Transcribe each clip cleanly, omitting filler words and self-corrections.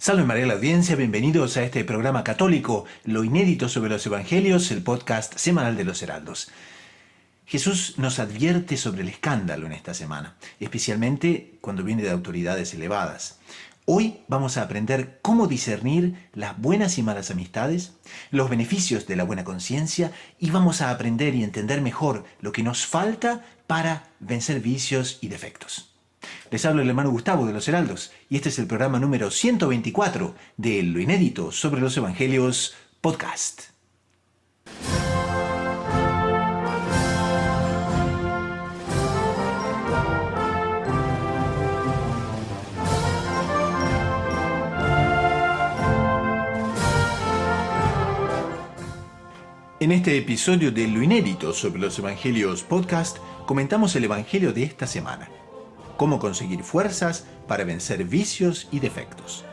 Salve María la audiencia, bienvenidos a este programa católico, Lo Inédito sobre los Evangelios, el podcast semanal de los Heraldos. Jesús nos advierte sobre el escándalo en esta semana, especialmente cuando viene de autoridades elevadas. Hoy vamos a aprender cómo discernir las buenas y malas amistades, los beneficios de la buena conciencia y vamos a aprender y entender mejor lo que nos falta para vencer vicios y defectos. Les habla el hermano Gustavo de los Heraldos y este es el programa número 124 de Lo Inédito sobre los Evangelios Podcast. En este episodio de Lo Inédito sobre los Evangelios Podcast comentamos el Evangelio de esta semana. Cómo conseguir fuerzas para vencer vicios y defectos.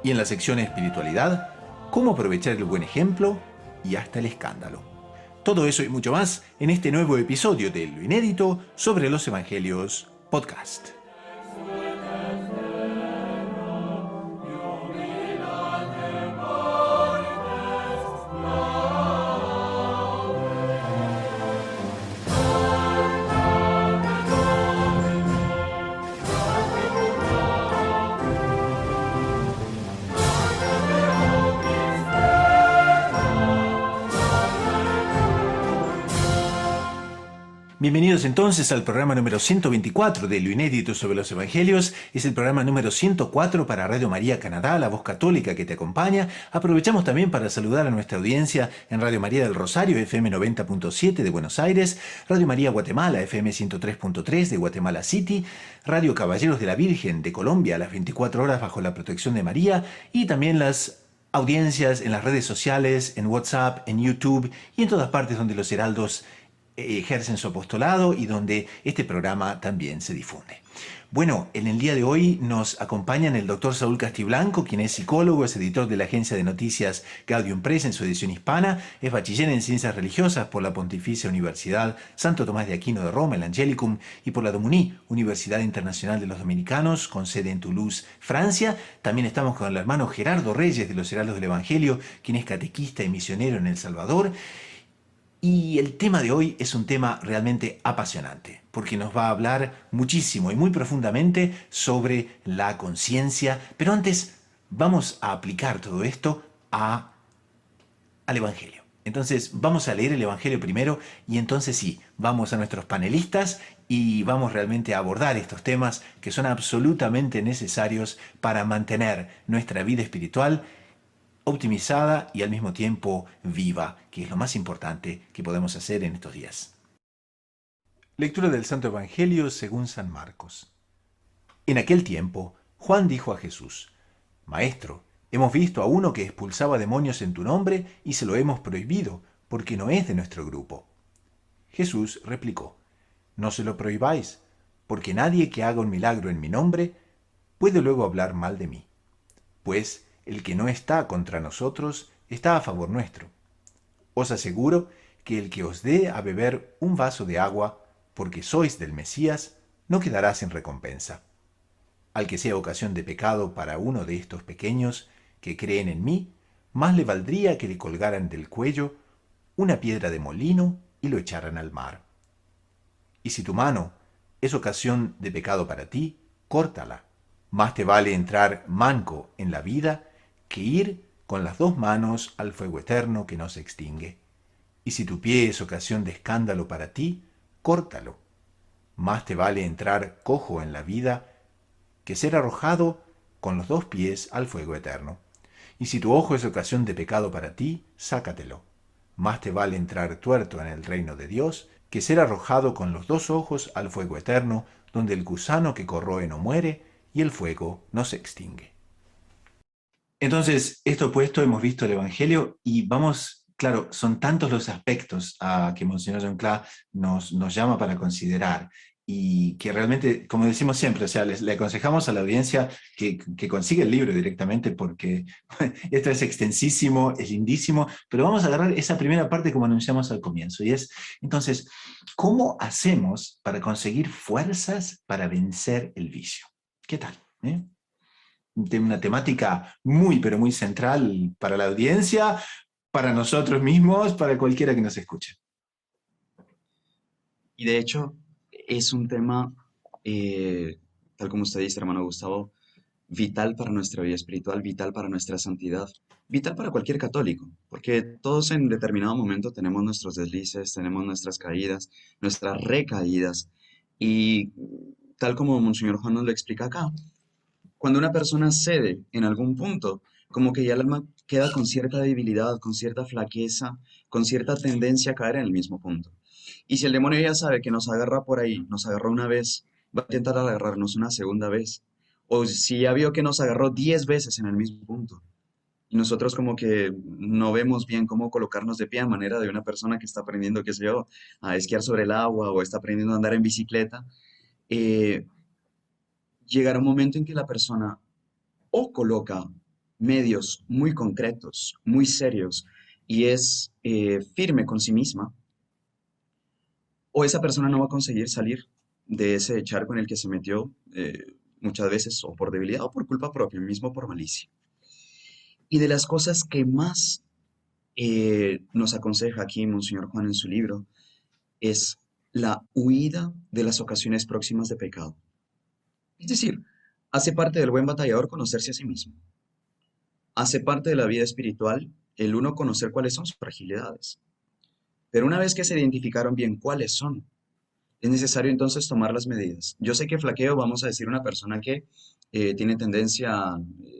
Y en la sección Espiritualidad, cómo aprovechar el buen ejemplo y hasta el escándalo. Todo eso y mucho más en este nuevo episodio de Lo Inédito sobre los Evangelios Podcast. Bienvenidos entonces al programa número 124 de Lo Inédito sobre los Evangelios. Es el programa número 104 para Radio María Canadá, la voz católica que te acompaña. Aprovechamos también para saludar a nuestra audiencia en Radio María del Rosario, FM 90.7 de Buenos Aires, Radio María Guatemala, FM 103.3 de Guatemala City, Radio Caballeros de la Virgen de Colombia a las 24 horas bajo la protección de María y también las audiencias en las redes sociales, en WhatsApp, en YouTube y en todas partes donde los heraldos ejercen su apostolado y donde este programa también se difunde. Bueno, en el día de hoy nos acompañan el doctor Saúl Castiblanco, quien es psicólogo, es editor de la agencia de noticias Gaudium Press en su edición hispana, es bachiller en Ciencias Religiosas por la Pontificia Universidad Santo Tomás de Aquino de Roma, el Angelicum, y por la Domuní, Universidad Internacional de los Dominicanos, con sede en Toulouse, Francia. También estamos con el hermano Gerardo Reyes de los Heraldos del Evangelio, quien es catequista y misionero en El Salvador. Y el tema de hoy es un tema realmente apasionante, porque nos va a hablar muchísimo y muy profundamente sobre la conciencia, pero antes vamos a aplicar todo esto al Evangelio. Entonces vamos a leer el Evangelio primero y entonces sí, vamos a nuestros panelistas y vamos realmente a abordar estos temas que son absolutamente necesarios para mantener nuestra vida espiritual optimizada y al mismo tiempo viva, que es lo más importante que podemos hacer en estos días. Lectura del Santo Evangelio según San Marcos. En aquel tiempo, Juan dijo a Jesús: Maestro, hemos visto a uno que expulsaba demonios en tu nombre y se lo hemos prohibido, porque no es de nuestro grupo. Jesús replicó: No se lo prohibáis, porque nadie que haga un milagro en mi nombre puede luego hablar mal de mí. Pues el que no está contra nosotros está a favor nuestro. Os aseguro que el que os dé a beber un vaso de agua, porque sois del Mesías, no quedará sin recompensa. Al que sea ocasión de pecado para uno de estos pequeños que creen en mí, más le valdría que le colgaran del cuello una piedra de molino y lo echaran al mar. Y si tu mano es ocasión de pecado para ti, córtala. Más te vale entrar manco en la vida que ir con las dos manos al fuego eterno que no se extingue. Y si tu pie es ocasión de escándalo para ti, córtalo. Más te vale entrar cojo en la vida que ser arrojado con los dos pies al fuego eterno. Y si tu ojo es ocasión de pecado para ti, sácatelo. Más te vale entrar tuerto en el reino de Dios que ser arrojado con los dos ojos al fuego eterno, donde el gusano que corroe no muere y el fuego no se extingue. Entonces, esto puesto, hemos visto el Evangelio y vamos, claro, son tantos los aspectos que Monseñor John Cla nos llama para considerar y que realmente, como decimos siempre, o sea, le aconsejamos a la audiencia que consiga el libro directamente porque esto es extensísimo, es lindísimo, pero vamos a agarrar esa primera parte como anunciamos al comienzo y es, entonces, ¿cómo hacemos para conseguir fuerzas para vencer el vicio? ¿Qué tal? una temática muy, pero muy central para la audiencia, para nosotros mismos, para cualquiera que nos escuche. Y de hecho, es un tema, eh, tal como usted dice, hermano Gustavo, vital para nuestra vida espiritual, vital para nuestra santidad, vital para cualquier católico, porque todos en determinado momento tenemos nuestros deslices, tenemos nuestras caídas, nuestras recaídas, y tal como Monseñor Juan nos lo explica acá, cuando una persona cede en algún punto, como que ya el alma queda con cierta debilidad, con cierta flaqueza, con cierta tendencia a caer en el mismo punto. Y si el demonio ya sabe que nos agarra por ahí, nos agarró una vez, va a intentar agarrarnos una segunda vez. O si ya vio que nos agarró 10 veces en el mismo punto. Y nosotros como que no vemos bien cómo colocarnos de pie a manera de una persona que está aprendiendo, qué sé yo, a esquiar sobre el agua o está aprendiendo a andar en bicicleta. eh, Llegará un momento en que la persona o coloca medios muy concretos, muy serios, y es firme con sí misma, o esa persona no va a conseguir salir de ese charco en el que se metió muchas veces o por debilidad o por culpa propia, mismo por malicia. Y de las cosas que más nos aconseja aquí Monseñor Juan en su libro es la huida de las ocasiones próximas de pecado. Es decir, hace parte del buen batallador conocerse a sí mismo. Hace parte de la vida espiritual el uno conocer cuáles son sus fragilidades. Pero una vez que se identificaron bien cuáles son, es necesario entonces tomar las medidas. Yo sé que flaqueo, vamos a decir, una persona que tiene tendencia,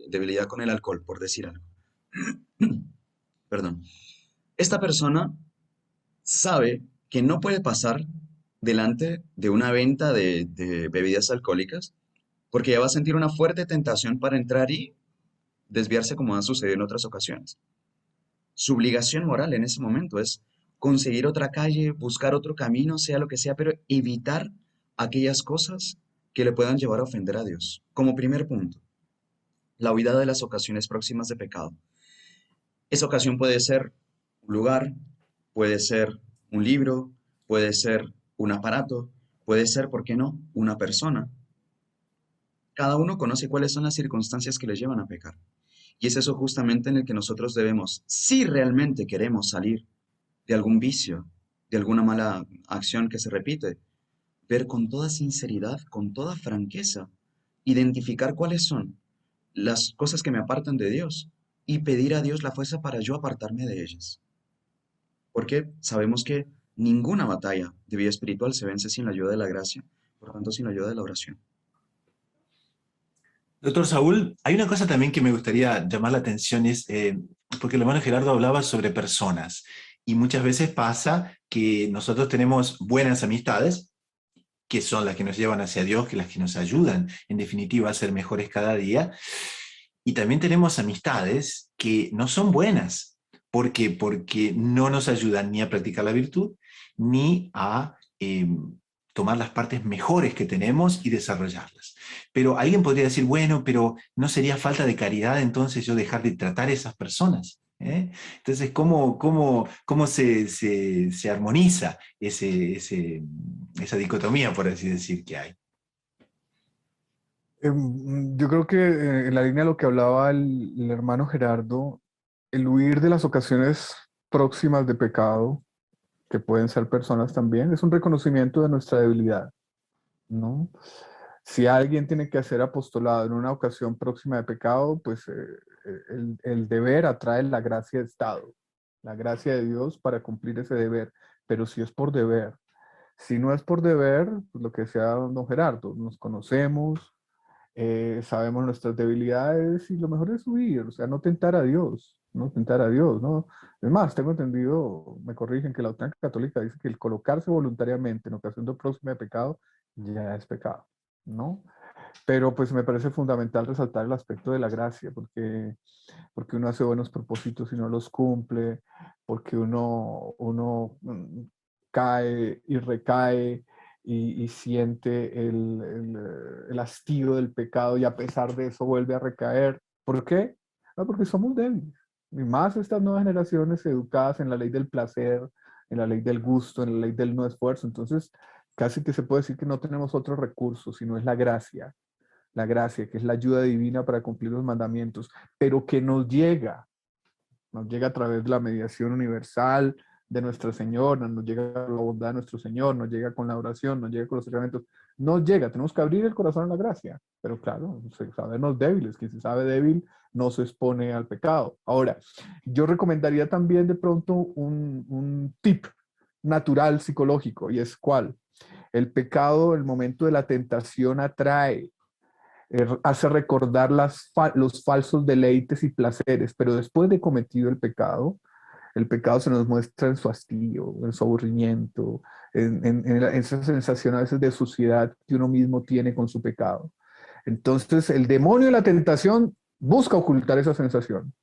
debilidad con el alcohol, por decir algo. Perdón. Esta persona sabe que no puede pasar delante de una venta de bebidas alcohólicas porque ya va a sentir una fuerte tentación para entrar y desviarse como ha sucedido en otras ocasiones. Su obligación moral en ese momento es conseguir otra calle, buscar otro camino, sea lo que sea, pero evitar aquellas cosas que le puedan llevar a ofender a Dios. Como primer punto, la huida de las ocasiones próximas de pecado. Esa ocasión puede ser un lugar, puede ser un libro, puede ser un aparato, puede ser, ¿por qué no?, una persona. Cada uno conoce cuáles son las circunstancias que le llevan a pecar. Y es eso justamente en el que nosotros debemos, si realmente queremos salir de algún vicio, de alguna mala acción que se repite, ver con toda sinceridad, con toda franqueza, identificar cuáles son las cosas que me apartan de Dios y pedir a Dios la fuerza para yo apartarme de ellas. Porque sabemos que ninguna batalla de vida espiritual se vence sin la ayuda de la gracia, por lo tanto sin la ayuda de la oración. Doctor Saúl, hay una cosa también que me gustaría llamar la atención, es porque el hermano Gerardo hablaba sobre personas y muchas veces pasa que nosotros tenemos buenas amistades, que son las que nos llevan hacia Dios, que las que nos ayudan en definitiva a ser mejores cada día, y también tenemos amistades que no son buenas. ¿Por qué? Porque no nos ayudan ni a practicar la virtud, ni a tomar las partes mejores que tenemos y desarrollarlas. Pero alguien podría decir, bueno, pero ¿no sería falta de caridad entonces yo dejar de tratar a esas personas? Entonces, ¿cómo se armoniza esa dicotomía, por así decir, que hay? Yo creo que en la línea de lo que hablaba el hermano Gerardo, el huir de las ocasiones próximas de pecado, que pueden ser personas también, es un reconocimiento de nuestra debilidad, ¿no? Si alguien tiene que hacer apostolado en una ocasión próxima de pecado, pues el deber atrae la gracia de Estado, la gracia de Dios para cumplir ese deber, pero si es por deber. Si no es por deber, pues lo que decía don Gerardo, nos conocemos, sabemos nuestras debilidades y lo mejor es huir, o sea, no tentar a Dios, no tentar a Dios, ¿no? Es más, tengo entendido, me corrigen, que la doctrina católica dice que el colocarse voluntariamente en ocasión de próxima de pecado ya es pecado, ¿no? Pero pues me parece fundamental resaltar el aspecto de la gracia, porque uno hace buenos propósitos y no los cumple, porque uno cae y recae y siente el hastío del pecado y a pesar de eso vuelve a recaer. ¿Por qué? Ah, porque somos débiles. Y más estas nuevas generaciones educadas en la ley del placer, en la ley del gusto, en la ley del no esfuerzo. Entonces, casi que se puede decir que no tenemos otro recurso, sino es la gracia. la gracia, que es la ayuda divina para cumplir los mandamientos, pero que nos llega a través de la mediación universal de nuestro Señor, nos llega con la bondad de nuestro Señor, nos llega con la oración, nos llega con los sacramentos, nos llega, tenemos que abrir el corazón a la gracia, pero claro, sabernos débiles, quien se sabe débil no se expone al pecado. Ahora, yo recomendaría también de pronto un tip natural psicológico, y es ¿cuál? El pecado, el momento de la tentación atrae, hace recordar los falsos deleites y placeres, pero después de cometido el pecado se nos muestra en su hastío, en su aburrimiento, en esa sensación a veces de suciedad que uno mismo tiene con su pecado. Entonces, el demonio de la tentación busca ocultar esa sensación.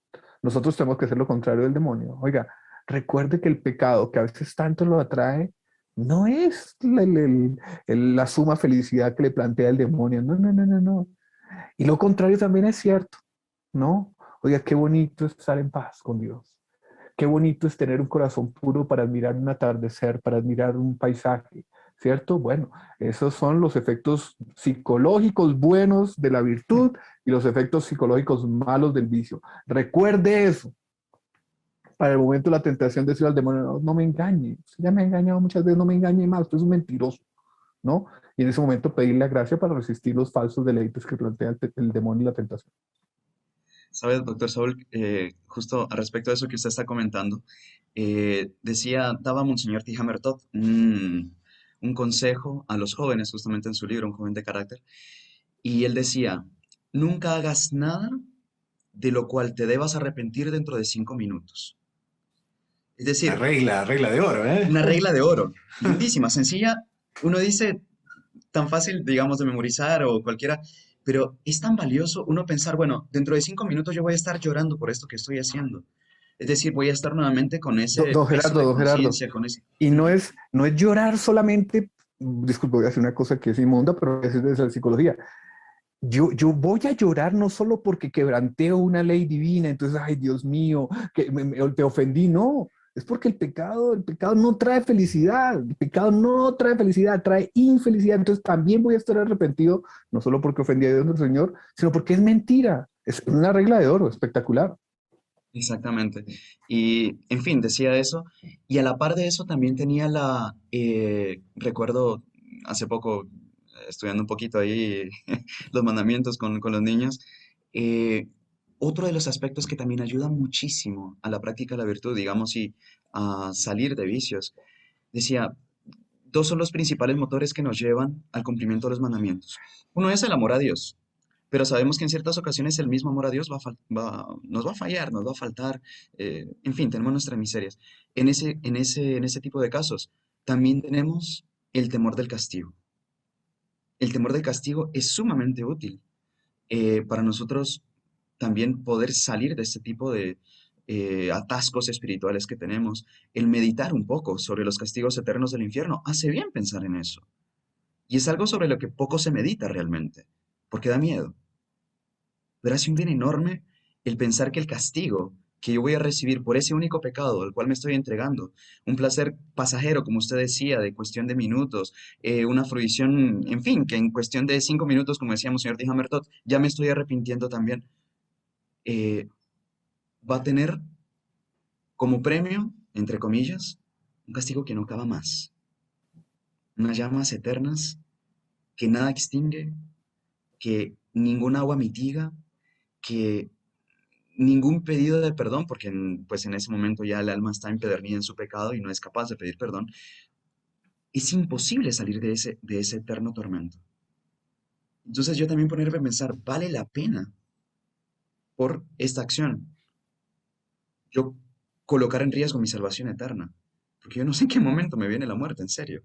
Nosotros tenemos que hacer lo contrario del demonio. Oiga, recuerde que el pecado que a veces tanto lo atrae no es la suma felicidad que le plantea el demonio. No, no, no, no, no. Y lo contrario también es cierto, ¿no? Oiga, qué bonito es estar en paz con Dios. Qué bonito es tener un corazón puro para admirar un atardecer, para admirar un paisaje, ¿cierto? Bueno, esos son los efectos psicológicos buenos de la virtud y los efectos psicológicos malos del vicio. Recuerde eso. Para el momento de la tentación de decir al demonio, no, no me engañe, usted ya me ha engañado muchas veces, no me engañe más, usted es un mentiroso, ¿no? Y en ese momento pedirle la gracia para resistir los falsos deleites que plantea el demonio y la tentación. ¿Sabes, doctor Saúl? Justo al respecto de eso que usted está comentando, daba Monseñor Tihamer Todd un consejo a los jóvenes, justamente en su libro, Un joven de carácter, y él decía, nunca hagas nada de lo cual te debas arrepentir dentro de 5 minutos. Es La decir, regla, regla de oro, ¿eh? una regla de oro, lindísima, sencilla. Uno dice, tan fácil, digamos, de memorizar o cualquiera, pero es tan valioso uno pensar, bueno, dentro de 5 minutos yo voy a estar llorando por esto que estoy haciendo. Es decir, voy a estar nuevamente con ese peso de Don Gerardo, conciencia, con ese... y Ujú. no es llorar solamente, disculpe, voy a decir una cosa que es inmunda, pero es desde la psicología. Yo voy a llorar no solo porque quebranteo una ley divina, entonces, ay, Dios mío, que te ofendí, no. Es porque el pecado no trae felicidad, el pecado no trae felicidad, trae infelicidad. Entonces también voy a estar arrepentido, no solo porque ofendí a Dios nuestro Señor, sino porque es mentira. Es una regla de oro, espectacular. Exactamente. Y, en fin, decía eso. Y a la par de eso también tenía recuerdo hace poco, estudiando un poquito ahí los mandamientos con los niños, eh, otro de los aspectos que también ayuda muchísimo a la práctica de la virtud, digamos, y a salir de vicios, decía, dos son los principales motores que nos llevan al cumplimiento de los mandamientos. Uno es el amor a Dios, pero sabemos que en ciertas ocasiones el mismo amor a Dios nos va a fallar, nos va a faltar, en fin, tenemos nuestras miserias. En ese tipo de casos, también tenemos el temor del castigo. El temor del castigo es sumamente útil para nosotros también poder salir de este tipo de atascos espirituales que tenemos. El meditar un poco sobre los castigos eternos del infierno hace bien pensar en eso. Y es algo sobre lo que poco se medita realmente, porque da miedo. Pero hace un bien enorme el pensar que el castigo que yo voy a recibir por ese único pecado al cual me estoy entregando, un placer pasajero, como usted decía, de cuestión de minutos, una fruición, en fin, que en cuestión de 5 minutos, como decíamos, señor Tijamertot, ya me estoy arrepintiendo también, eh, va a tener como premio, entre comillas, un castigo que no acaba más, unas llamas eternas que nada extingue, que ningún agua mitiga, que ningún pedido de perdón, porque pues en ese momento ya el alma está empedernida en su pecado y no es capaz de pedir perdón, es imposible salir de ese eterno tormento. Entonces yo también ponerme a pensar, ¿vale la pena por esta acción yo colocar en riesgo mi salvación eterna? Porque yo no sé en qué momento me viene la muerte, en serio.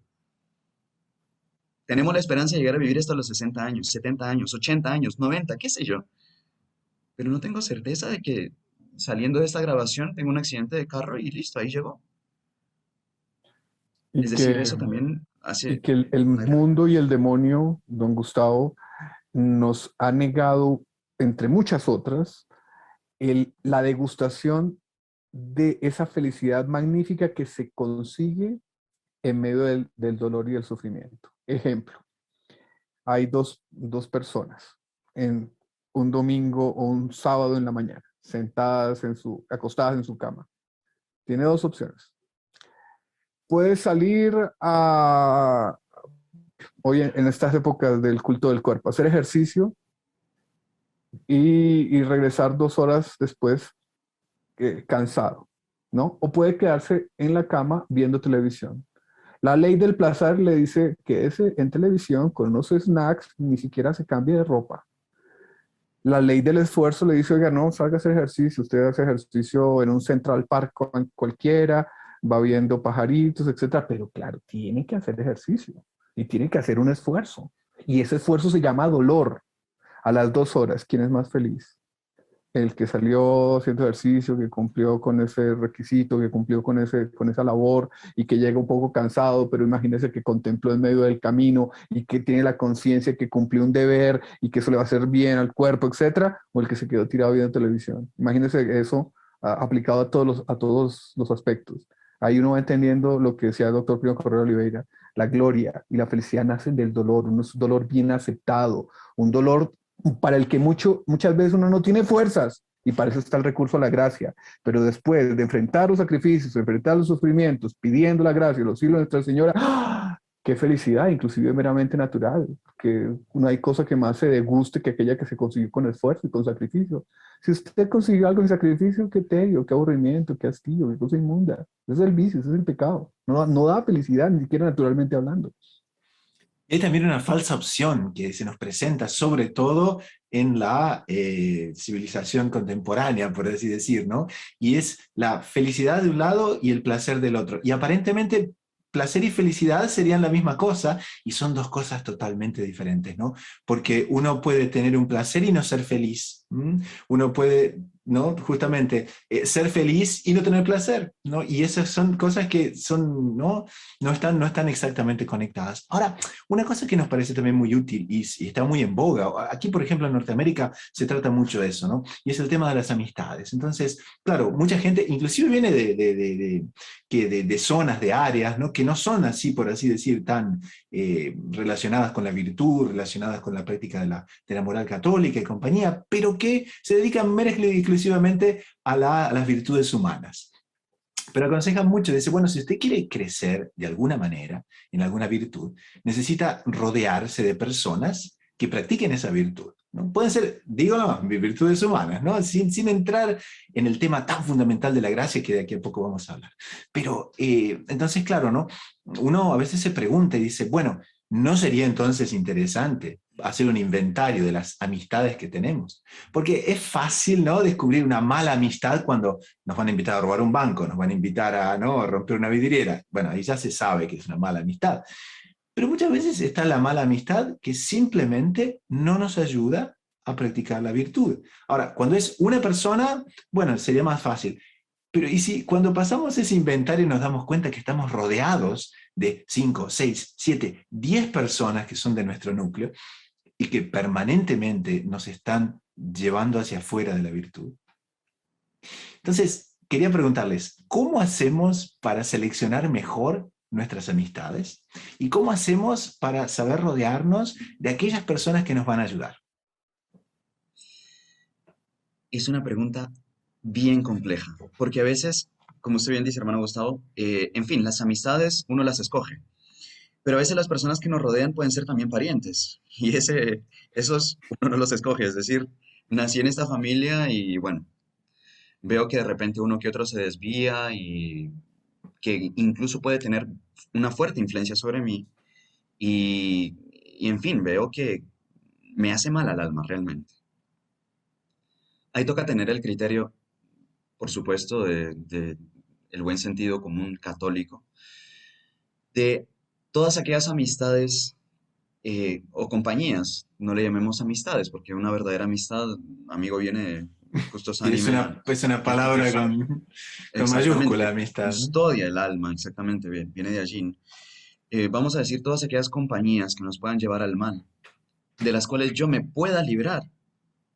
Tenemos la esperanza de llegar a vivir hasta los 60 años, 70 años, 80 años, 90, qué sé yo, pero no tengo certeza de que saliendo de esta grabación tengo un accidente de carro y listo, ahí llegó. Y Es decir, que, eso también y hace que el una gran... mundo y el demonio, don Gustavo, nos ha negado, entre muchas otras, la degustación de esa felicidad magnífica que se consigue en medio del dolor y del sufrimiento. Ejemplo, hay dos personas. en un domingo o un sábado en la mañana, acostadas en su cama. Tiene dos opciones. Puede salir hoy en estas épocas del culto del cuerpo, hacer ejercicio y regresar 2 horas después cansado, ¿no? O puede quedarse en la cama viendo televisión. La ley del placer le dice que ese en televisión con unos snacks ni siquiera se cambie de ropa. La ley del esfuerzo le dice, oiga, no, salga a hacer ejercicio. Usted hace ejercicio en un Central Park cualquiera, va viendo pajaritos, etcétera. Pero claro, tiene que hacer ejercicio y tiene que hacer un esfuerzo. Y ese esfuerzo se llama dolor. A las 2 horas, ¿quién es más feliz? El que salió haciendo ejercicio, que cumplió con ese requisito, que cumplió con esa labor y que llega un poco cansado, pero imagínese que contempló en medio del camino y que tiene la conciencia que cumplió un deber y que eso le va a hacer bien al cuerpo, etcétera, o el que se quedó tirado viendo televisión. Imagínese eso aplicado a todos los aspectos. Ahí uno va entendiendo lo que decía el doctor Primo Correa Oliveira. La gloria y la felicidad nacen del dolor, un dolor bien aceptado, un dolor para el que muchas veces uno no tiene fuerzas, y para eso está el recurso a la gracia. Pero después de enfrentar los sacrificios, de enfrentar los sufrimientos, pidiendo la gracia, los hilos de Nuestra Señora, ¡ah! ¡Qué felicidad! Inclusive meramente natural, que no hay cosa que más se deguste que aquella que se consiguió con esfuerzo y con sacrificio. Si usted consiguió algo en sacrificio, qué tedio, qué aburrimiento, qué hastío, qué cosa inmunda. Ese es el vicio, ese es el pecado. No da felicidad, ni siquiera naturalmente hablando. Hay también una falsa opción que se nos presenta, sobre todo en la civilización contemporánea, por así decir, ¿no? Y es la felicidad de un lado y el placer del otro. Y aparentemente placer y felicidad serían la misma cosa, y son dos cosas totalmente diferentes, ¿no? Porque uno puede tener un placer y no ser feliz. ¿M? Uno puede, ¿no? Justamente ser feliz y no tener placer, ¿no? Y esas son cosas que son, ¿no? No están exactamente conectadas. Ahora, una cosa que nos parece también muy útil y está muy en boga, aquí por ejemplo en Norteamérica se trata mucho de eso, ¿no? Y es el tema de las amistades. Entonces, claro, mucha gente, inclusive viene de zonas, de áreas, ¿no? Que no son así, por así decir, tan relacionadas con la virtud, relacionadas con la práctica de la moral católica y compañía, pero que se dedican mera y exclusivamente a las virtudes humanas. Pero aconsejan mucho, dice, bueno, si usted quiere crecer de alguna manera, en alguna virtud, necesita rodearse de personas que practiquen esa virtud, ¿no? Pueden ser, digo no, virtudes humanas, ¿no? Sin entrar en el tema tan fundamental de la gracia que de aquí a poco vamos a hablar. Pero entonces, claro, ¿no? Uno a veces se pregunta y dice, bueno, ¿no sería entonces interesante hacer un inventario de las amistades que tenemos? Porque es fácil, ¿no? Descubrir una mala amistad cuando nos van a invitar a robar un banco, nos van a invitar a, ¿no? a romper una vidriera. Bueno, ahí ya se sabe que es una mala amistad. Pero muchas veces está la mala amistad que simplemente no nos ayuda a practicar la virtud. Ahora, cuando es una persona, bueno, sería más fácil. Pero ¿y si cuando pasamos ese inventario nos damos cuenta que estamos rodeados de 5, 6, 7, 10 personas que son de nuestro núcleo y que permanentemente nos están llevando hacia afuera de la virtud? Entonces, quería preguntarles, ¿cómo hacemos para seleccionar mejor nuestras amistades? ¿Y cómo hacemos para saber rodearnos de aquellas personas que nos van a ayudar? Es una pregunta bien compleja, porque a veces, como usted bien dice, hermano Gustavo, en fin, las amistades uno las escoge, pero a veces las personas que nos rodean pueden ser también parientes, y esos uno no los escoge, es decir, nací en esta familia y bueno, veo que de repente uno que otro se desvía y que incluso puede tener una fuerte influencia sobre mí, y en fin, veo que me hace mal al alma realmente. Ahí toca tener el criterio, por supuesto, de el buen sentido común católico, de todas aquellas amistades o compañías, no le llamemos amistades, porque una verdadera amistad, amigo, viene de justos Y es anime, una palabra justus, con mayúscula, exactamente, amistad, ¿no? custodia el alma, exactamente, viene de allí. Vamos a decir todas aquellas compañías que nos puedan llevar al mal, de las cuales yo me pueda librar.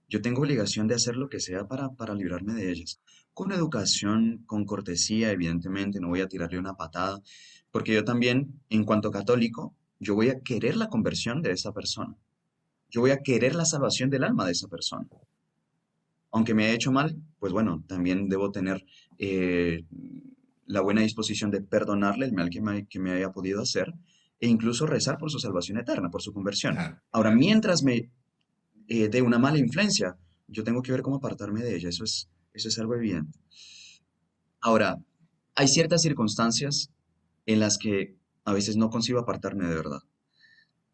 Yo tengo obligación de hacer lo que sea para librarme de ellas. Con educación, con cortesía, evidentemente, no voy a tirarle una patada, porque yo también, en cuanto católico, yo voy a querer la conversión de esa persona. Yo voy a querer la salvación del alma de esa persona. Aunque me haya hecho mal, pues bueno, también debo tener eh, la buena disposición de perdonarle el mal que me haya podido hacer e incluso rezar por su salvación eterna, por su conversión. Claro. Ahora, mientras me dé una mala influencia, yo tengo que ver cómo apartarme de ella, eso es algo evidente. Ahora, hay ciertas circunstancias en las que a veces no consigo apartarme de verdad.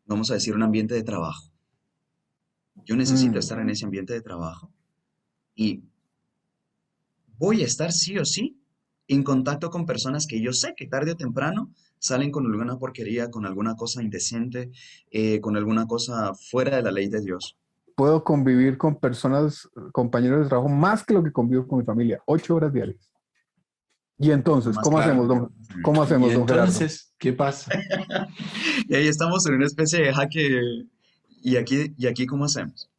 Vamos a decir un ambiente de trabajo. Yo necesito Mm. estar en ese ambiente de trabajo y voy a estar sí o sí en contacto con personas que yo sé que tarde o temprano salen con alguna porquería, con alguna cosa indecente, con alguna cosa fuera de la ley de Dios. Puedo convivir con personas, compañeros de trabajo, más que lo que convivo con mi familia, 8 horas diarias. Y entonces, Más claro. ¿cómo Y hacemos, don Gerardo? entonces, ¿qué pasa? Y ahí estamos en una especie de jaque. Y aquí ¿cómo hacemos?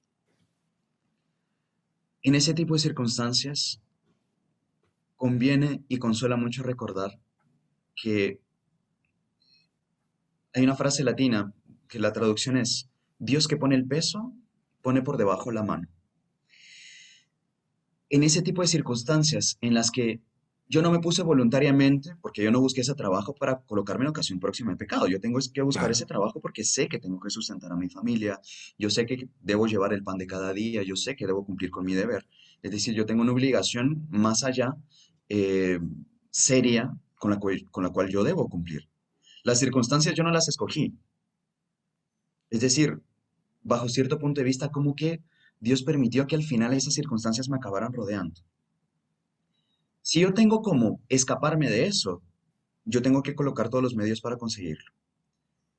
En ese tipo de circunstancias conviene y consuela mucho recordar que hay una frase latina que la traducción es, Dios que pone el peso, pone por debajo la mano. En ese tipo de circunstancias en las que yo no me puse voluntariamente, porque yo no busqué ese trabajo para colocarme en ocasión próxima de pecado. Yo tengo que buscar ese Claro. trabajo porque sé que tengo que sustentar a mi familia, yo sé que debo llevar el pan de cada día, yo sé que debo cumplir con mi deber. Es decir, yo tengo una obligación más allá, eh, seria, con la cual yo debo cumplir. Las circunstancias yo no las escogí. Es decir, bajo cierto punto de vista, como que Dios permitió que al final esas circunstancias me acabaran rodeando. Si yo tengo como escaparme de eso, yo tengo que colocar todos los medios para conseguirlo.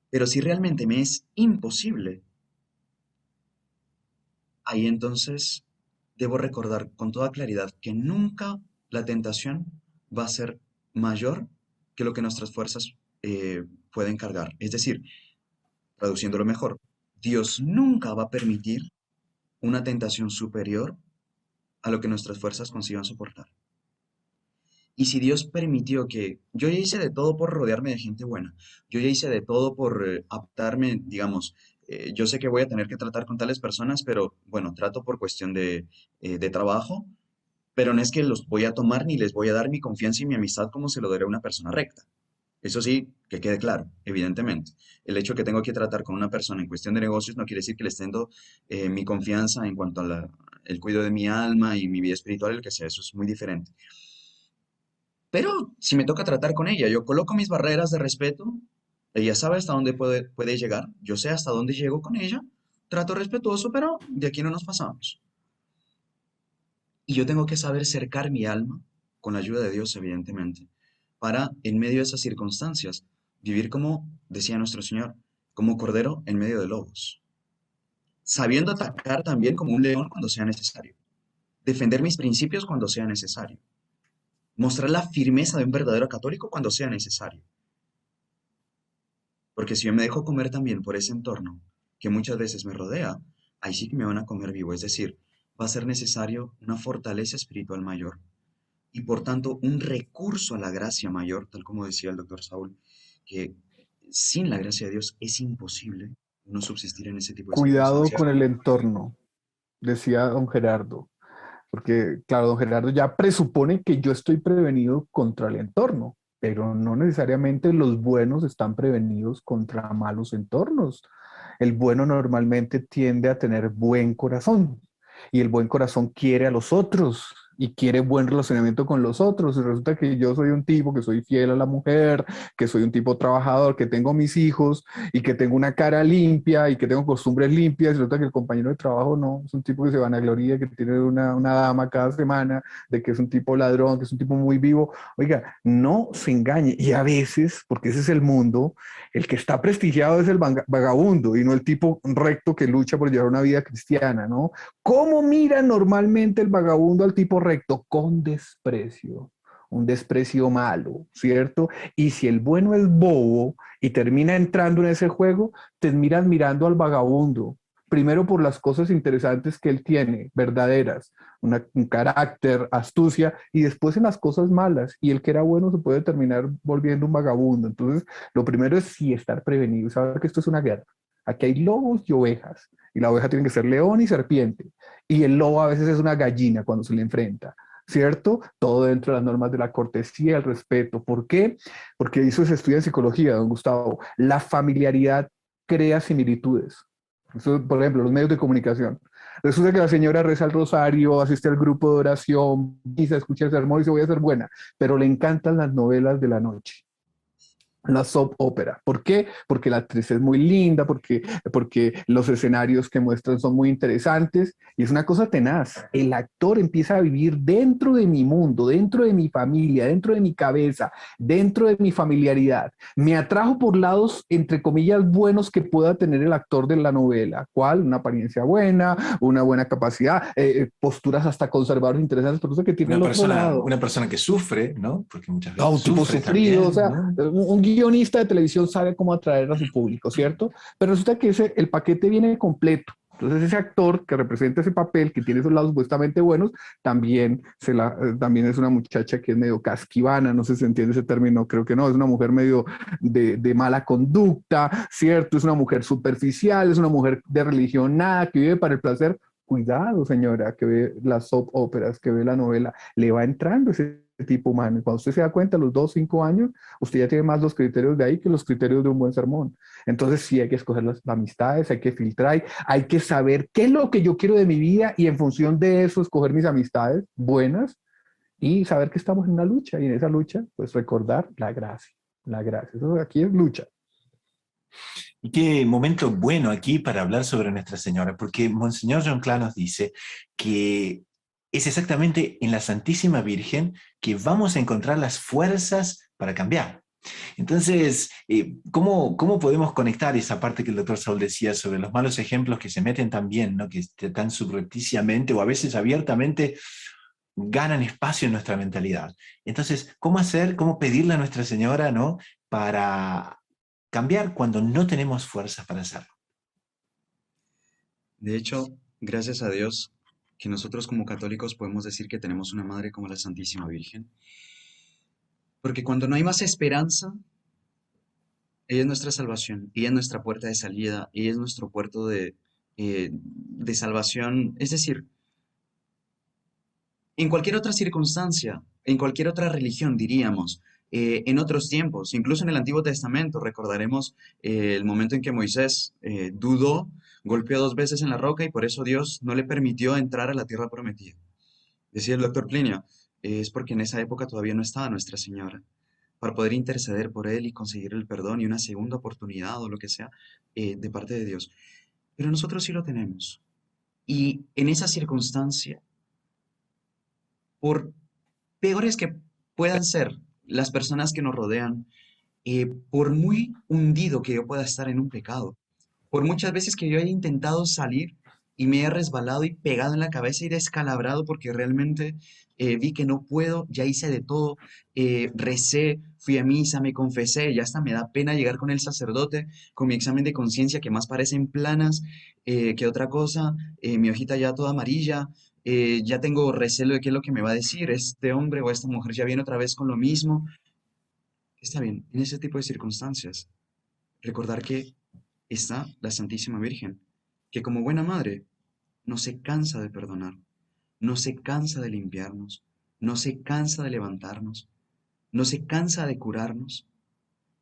Pero si realmente me es imposible, ahí entonces debo recordar con toda claridad que nunca la tentación va a ser mayor que lo que nuestras fuerzas pueden cargar. Es decir, traduciéndolo mejor, Dios nunca va a permitir una tentación superior a lo que nuestras fuerzas consigan soportar. Y si Dios permitió que yo ya hice de todo por rodearme de gente buena, yo ya hice de todo por adaptarme, digamos, yo sé que voy a tener que tratar con tales personas, pero bueno, trato por cuestión de trabajo, pero no es que los voy a tomar ni les voy a dar mi confianza y mi amistad como se lo daré a una persona recta. Eso sí, que quede claro, evidentemente. El hecho de que tengo que tratar con una persona en cuestión de negocios no quiere decir que les tengo mi confianza en cuanto a el cuidado de mi alma y mi vida espiritual, el que sea, eso es muy diferente. Pero si me toca tratar con ella, yo coloco mis barreras de respeto, ella sabe hasta dónde puede llegar, yo sé hasta dónde llego con ella, trato respetuoso, pero de aquí no nos pasamos. Y yo tengo que saber cercar mi alma, con la ayuda de Dios, evidentemente, para, en medio de esas circunstancias, vivir como, decía nuestro Señor, como cordero en medio de lobos, sabiendo atacar también como un león cuando sea necesario, defender mis principios cuando sea necesario, mostrar la firmeza de un verdadero católico cuando sea necesario. Porque si yo me dejo comer también por ese entorno que muchas veces me rodea, ahí sí que me van a comer vivo. Es decir, va a ser necesario una fortaleza espiritual mayor y por tanto un recurso a la gracia mayor, tal como decía el doctor Saúl, que sin la gracia de Dios es imposible no subsistir en ese tipo de Cuidado circunstancias. con el entorno, decía don Gerardo, porque claro, don Gerardo ya presupone que yo estoy prevenido contra el entorno, pero no necesariamente los buenos están prevenidos contra malos entornos. El bueno normalmente tiende a tener buen corazón y el buen corazón quiere a los otros y quiere buen relacionamiento con los otros. Y resulta que yo soy un tipo que soy fiel a la mujer, que soy un tipo trabajador, que tengo mis hijos y que tengo una cara limpia y que tengo costumbres limpias. Y resulta que el compañero de trabajo no, es un tipo que se vanagloria, que tiene una dama cada semana, de que es un tipo ladrón, que es un tipo muy vivo. Oiga, no se engañe. Y a veces, porque ese es el mundo, el que está prestigiado es el vagabundo y no el tipo recto que lucha por llevar una vida cristiana, ¿no? ¿Cómo mira normalmente el vagabundo al tipo recto? Con desprecio, un desprecio malo, ¿cierto? Y si el bueno es bobo y termina entrando en ese juego, te miras mirando al vagabundo. Primero por las cosas interesantes que él tiene, verdaderas, un carácter, astucia, y después en las cosas malas. Y el que era bueno se puede terminar volviendo un vagabundo. Entonces, lo primero es sí estar prevenido, saber que esto es una guerra. Aquí hay lobos y ovejas. Y la oveja tiene que ser león y serpiente. Y el lobo a veces es una gallina cuando se le enfrenta, ¿cierto? Todo dentro de las normas de la cortesía, el respeto. ¿Por qué? Porque eso se estudia en psicología, don Gustavo. La familiaridad crea similitudes. Eso, por ejemplo, los medios de comunicación. Resulta que la señora reza el rosario, asiste al grupo de oración, misa, escucha el sermón y dice voy a ser buena, pero le encantan las novelas de la noche, la soap opera. ¿Por qué? Porque la actriz es muy linda, porque los escenarios que muestran son muy interesantes y es una cosa tenaz. El actor empieza a vivir dentro de mi mundo, dentro de mi familia, dentro de mi cabeza, dentro de mi familiaridad. Me atrajo por lados, entre comillas, buenos que pueda tener el actor de la novela. ¿Cuál? Una apariencia buena, una buena capacidad, posturas hasta conservadoras interesantes, pero eso que tiene el otro lado. Una persona que sufre, ¿no? Porque muchas No, veces un tipo sufre sufrido, o también, sea, ¿no? un guionista de televisión sabe cómo atraer a su público, ¿cierto? Pero resulta que el paquete viene completo. Entonces ese actor que representa ese papel, que tiene esos lados supuestamente buenos, también es una muchacha que es medio casquivana, no sé si se entiende ese término, creo que no, es una mujer medio de mala conducta, ¿cierto? Es una mujer superficial, es una mujer de religión nada, que vive para el placer. Cuidado, señora, que ve las soap óperas, que ve la novela, le va entrando ese tipo humano. Y cuando usted se da cuenta, a los 2, 5 años, usted ya tiene más los criterios de ahí que los criterios de un buen sermón. Entonces sí hay que escoger las amistades, hay que filtrar, hay que saber qué es lo que yo quiero de mi vida y en función de eso escoger mis amistades buenas y saber que estamos en una lucha y en esa lucha pues recordar la gracia, la gracia. Eso aquí es lucha. Y qué momento bueno aquí para hablar sobre Nuestra Señora, porque Monseñor John Cla nos dice que es exactamente en la Santísima Virgen que vamos a encontrar las fuerzas para cambiar. Entonces, ¿cómo podemos conectar esa parte que el doctor Saúl decía sobre los malos ejemplos que se meten también, ¿no? Que tan subrepticiamente o a veces abiertamente ganan espacio en nuestra mentalidad? Entonces, ¿cómo hacer, cómo pedirle a Nuestra Señora, ¿no? Para cambiar cuando no tenemos fuerzas para hacerlo. De hecho, gracias a Dios que nosotros como católicos podemos decir que tenemos una madre como la Santísima Virgen, porque cuando no hay más esperanza, ella es nuestra salvación, ella es nuestra puerta de salida, ella es nuestro puerto de salvación. Es decir, en cualquier otra circunstancia, en cualquier otra religión, diríamos, en otros tiempos, incluso en el Antiguo Testamento, recordaremos el momento en que Moisés dudó, golpeó 2 veces en la roca y por eso Dios no le permitió entrar a la tierra prometida. Decía el doctor Plinio, es porque en esa época todavía no estaba Nuestra Señora, para poder interceder por él y conseguir el perdón y una segunda oportunidad o lo que sea de parte de Dios. Pero nosotros sí lo tenemos. Y en esa circunstancia, por peores que puedan ser las personas que nos rodean, por muy hundido que yo pueda estar en un pecado, por muchas veces que yo haya intentado salir y me he resbalado y pegado en la cabeza y descalabrado porque realmente vi que no puedo, ya hice de todo, recé, fui a misa, me confesé, ya hasta me da pena llegar con el sacerdote, con mi examen de conciencia que más parecen planas que otra cosa, mi hojita ya toda amarilla, ya tengo recelo de qué es lo que me va a decir, este hombre o esta mujer ya viene otra vez con lo mismo. Está bien, en ese tipo de circunstancias, recordar que está la Santísima Virgen, que como buena madre no se cansa de perdonar, no se cansa de limpiarnos, no se cansa de levantarnos, no se cansa de curarnos,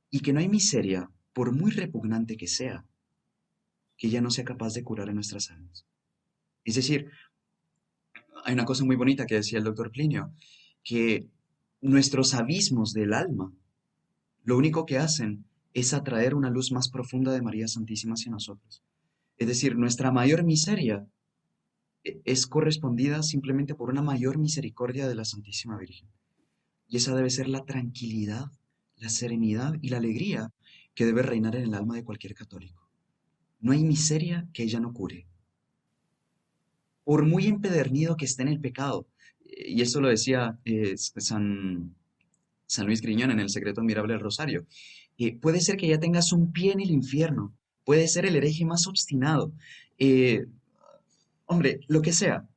y que no hay miseria, por muy repugnante que sea, que ella no sea capaz de curar en nuestras almas. Es decir, hay una cosa muy bonita que decía el doctor Plinio, que nuestros abismos del alma lo único que hacen es atraer una luz más profunda de María Santísima hacia nosotros. Es decir, nuestra mayor miseria es correspondida simplemente por una mayor misericordia de la Santísima Virgen. Y esa debe ser la tranquilidad, la serenidad y la alegría que debe reinar en el alma de cualquier católico. No hay miseria que ella no cure. Por muy empedernido que esté en el pecado, y eso lo decía San Luis Griñón en El secreto admirable del Rosario, puede ser que ya tengas un pie en el infierno, puede ser el hereje más obstinado, eh, hombre, lo que sea.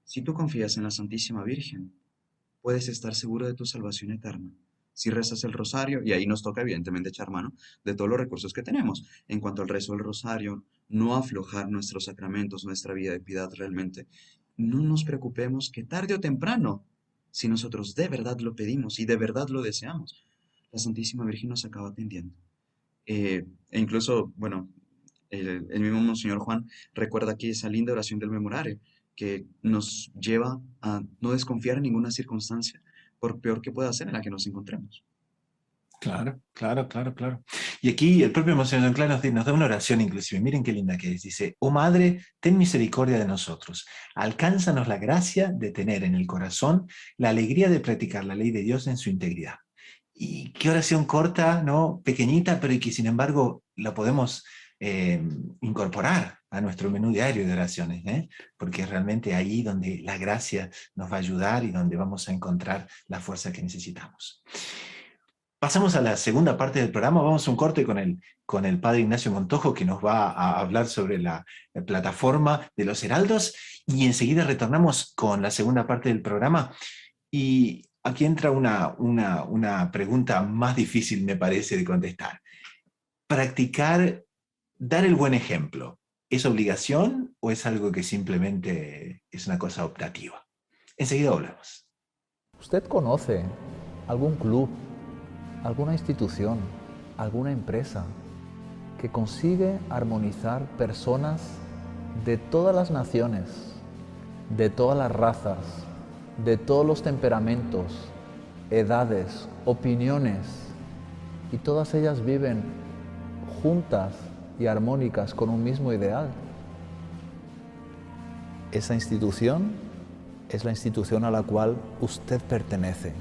Si tú confías en la Santísima Virgen, puedes estar seguro de tu salvación eterna, Si rezas el rosario, y ahí nos toca evidentemente echar mano de todos los recursos que tenemos. En cuanto al rezo del rosario, no aflojar nuestros sacramentos, nuestra vida de piedad realmente. No nos preocupemos que tarde o temprano, si nosotros de verdad lo pedimos y de verdad lo deseamos, la Santísima Virgen nos acaba atendiendo. E incluso, bueno, el mismo Monseñor Juan recuerda aquí esa linda oración del Memorare, que nos lleva a no desconfiar en ninguna circunstancia, por peor que pueda ser en la que nos encontremos. Claro, claro, claro, claro. Y aquí el propio Monseñor Don Claro nos da una oración inclusive. Miren qué linda que es. Dice, oh Madre, ten misericordia de nosotros. Alcánzanos la gracia de tener en el corazón la alegría de practicar la ley de Dios en su integridad. Y qué oración corta, ¿no? Pequeñita, pero y que sin embargo la podemos incorporar a nuestro menú diario de oraciones, ¿eh? Porque es realmente ahí donde la gracia nos va a ayudar y donde vamos a encontrar la fuerza que necesitamos. Pasamos a la segunda parte del programa. Vamos a un corte con el padre Ignacio Montojo, que nos va a hablar sobre la plataforma de los heraldos, y enseguida retornamos con la segunda parte del programa. Y aquí entra una pregunta más difícil, me parece, de contestar. Practicar, dar el buen ejemplo, ¿es obligación o es algo que simplemente es una cosa optativa? Enseguida volvemos. ¿Usted conoce algún club, alguna institución, alguna empresa que consigue armonizar personas de todas las naciones, de todas las razas, de todos los temperamentos, edades, opiniones, y todas ellas viven juntas y armónicas con un mismo ideal? Esa institución es la institución a la cual usted pertenece,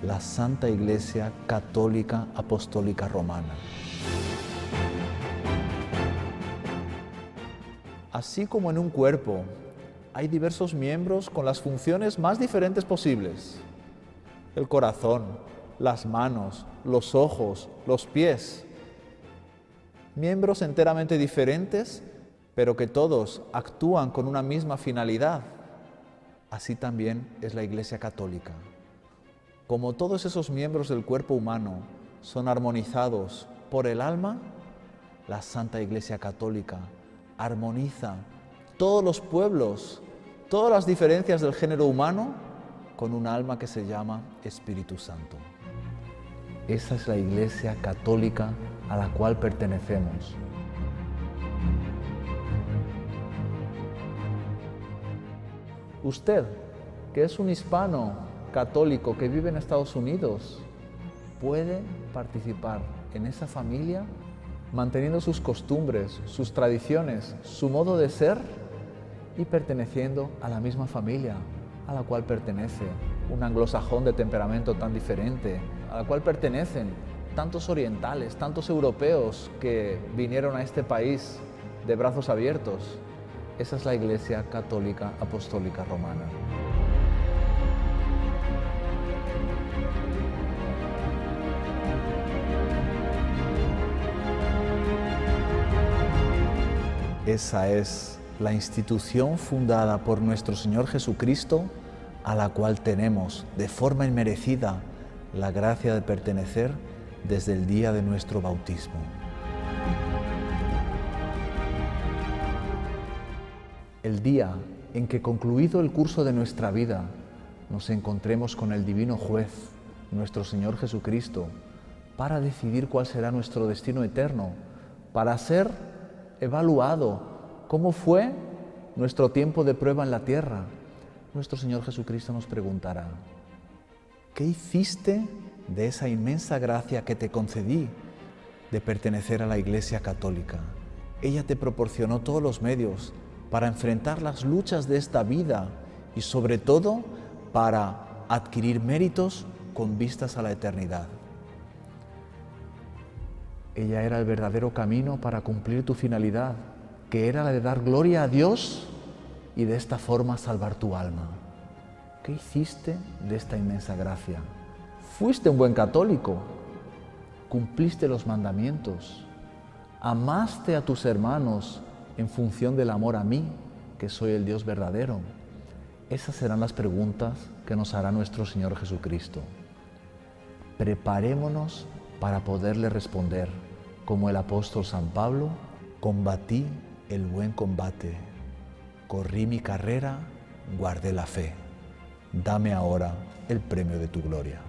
la Santa Iglesia Católica Apostólica Romana. Así como en un cuerpo hay diversos miembros con las funciones más diferentes posibles: el corazón, las manos, los ojos, los pies. Miembros enteramente diferentes, pero que todos actúan con una misma finalidad. Así también es la Iglesia Católica. Como todos esos miembros del cuerpo humano son armonizados por el alma, la Santa Iglesia Católica armoniza todos los pueblos, todas las diferencias del género humano, con un alma que se llama Espíritu Santo. Esa es la Iglesia Católica a la cual pertenecemos. Usted, que es un hispano católico que vive en Estados Unidos, puede participar en esa familia manteniendo sus costumbres, sus tradiciones, su modo de ser y perteneciendo a la misma familia a la cual pertenece un anglosajón de temperamento tan diferente, a la cual pertenecen tantos orientales, tantos europeos que vinieron a este país de brazos abiertos. Esa es la Iglesia Católica Apostólica Romana. Esa es la institución fundada por nuestro Señor Jesucristo, a la cual tenemos de forma inmerecida la gracia de pertenecer desde el día de nuestro bautismo. El día en que, concluido el curso de nuestra vida, nos encontremos con el Divino Juez, nuestro Señor Jesucristo, para decidir cuál será nuestro destino eterno, para ser evaluado cómo fue nuestro tiempo de prueba en la tierra, nuestro Señor Jesucristo nos preguntará: ¿qué hiciste de esa inmensa gracia que te concedí de pertenecer a la Iglesia Católica? Ella te proporcionó todos los medios para enfrentar las luchas de esta vida y sobre todo para adquirir méritos con vistas a la eternidad. Ella era el verdadero camino para cumplir tu finalidad, que era la de dar gloria a Dios y de esta forma salvar tu alma. ¿Qué hiciste de esta inmensa gracia? Fuiste un buen católico, cumpliste los mandamientos, amaste a tus hermanos en función del amor a mí, que soy el Dios verdadero. Esas serán las preguntas que nos hará nuestro Señor Jesucristo. Preparémonos para poderle responder. Como el apóstol San Pablo, combatí el buen combate, corrí mi carrera, guardé la fe. Dame ahora el premio de tu gloria.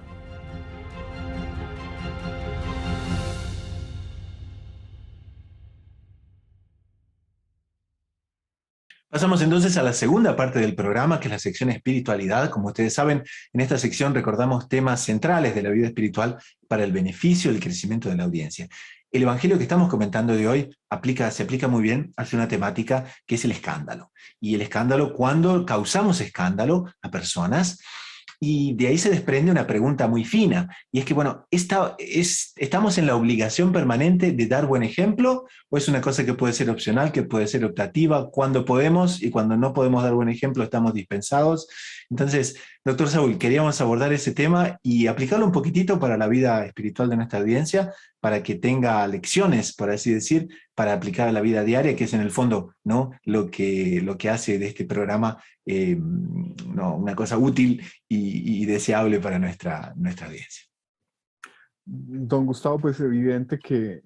Pasamos entonces a la segunda parte del programa, que es la sección espiritualidad. Como ustedes saben, en esta sección recordamos temas centrales de la vida espiritual para el beneficio y el crecimiento de la audiencia. El evangelio que estamos comentando de hoy se aplica muy bien hacia una temática que es el escándalo. Y el escándalo, cuando causamos escándalo a personas, y de ahí se desprende una pregunta muy fina, y es que, bueno, ¿estamos en la obligación permanente de dar buen ejemplo o es una cosa que puede ser opcional, que puede ser optativa? Cuando podemos y cuando no podemos dar buen ejemplo estamos dispensados. Entonces, doctor Saúl, queríamos abordar ese tema y aplicarlo un poquitito para la vida espiritual de nuestra audiencia, para que tenga lecciones, por así decir, para aplicar a la vida diaria, que es en el fondo, ¿no?, lo que hace de este programa no, una cosa útil y deseable para nuestra audiencia. Don Gustavo, pues evidente que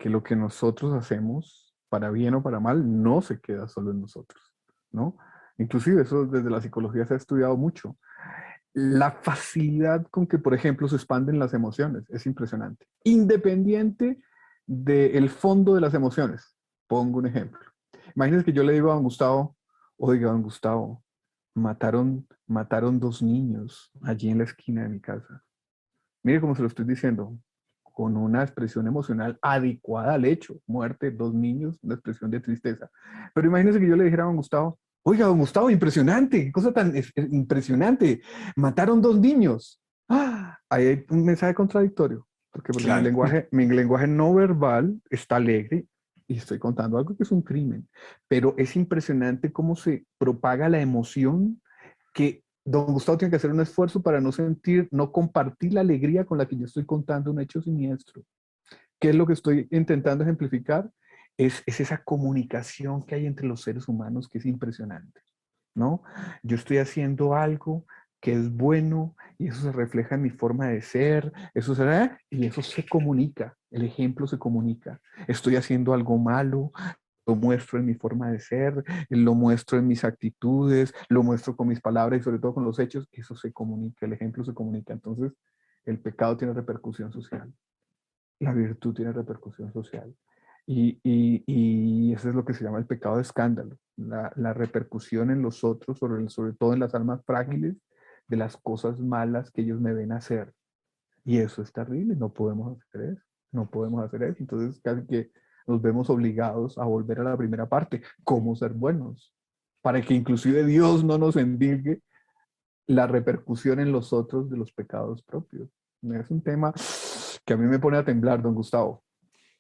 lo que nosotros hacemos, para bien o para mal, no se queda solo en nosotros, ¿no? Inclusive eso desde la psicología se ha estudiado mucho. La facilidad con que, por ejemplo, se expanden las emociones es impresionante. Independiente del fondo de las emociones. Pongo un ejemplo. Imagínense que yo le digo a don Gustavo, oiga, don Gustavo, mataron 2 niños allí en la esquina de mi casa. Mire cómo se lo estoy diciendo, con una expresión emocional adecuada al hecho. Muerte, 2 niños, una expresión de tristeza. Pero imagínense que yo le dijera a don Gustavo, oiga, don Gustavo, impresionante, qué cosa tan impresionante. Mataron 2 niños. ¡Ah! Ahí hay un mensaje contradictorio, porque Claro. mi lenguaje no verbal está alegre y estoy contando algo que es un crimen. Pero es impresionante cómo se propaga la emoción, que don Gustavo tiene que hacer un esfuerzo para no compartir la alegría con la que yo estoy contando un hecho siniestro. ¿Qué es lo que estoy intentando ejemplificar? Es esa comunicación que hay entre los seres humanos, que es impresionante, ¿no? Yo estoy haciendo algo que es bueno y eso se refleja en mi forma de ser, y eso se comunica, el ejemplo se comunica. Estoy haciendo algo malo, lo muestro en mi forma de ser, lo muestro en mis actitudes, lo muestro con mis palabras y sobre todo con los hechos, eso se comunica, el ejemplo se comunica. Entonces, el pecado tiene repercusión social, la virtud tiene repercusión social. Y eso es lo que se llama el pecado de escándalo, la repercusión en los otros, sobre todo en las almas frágiles, de las cosas malas que ellos me ven hacer. Y eso es terrible, no podemos hacer eso, no podemos hacer eso. Entonces casi que nos vemos obligados a volver a la primera parte, cómo ser buenos, para que inclusive Dios no nos endigue la repercusión en los otros de los pecados propios. Es un tema que a mí me pone a temblar, don Gustavo.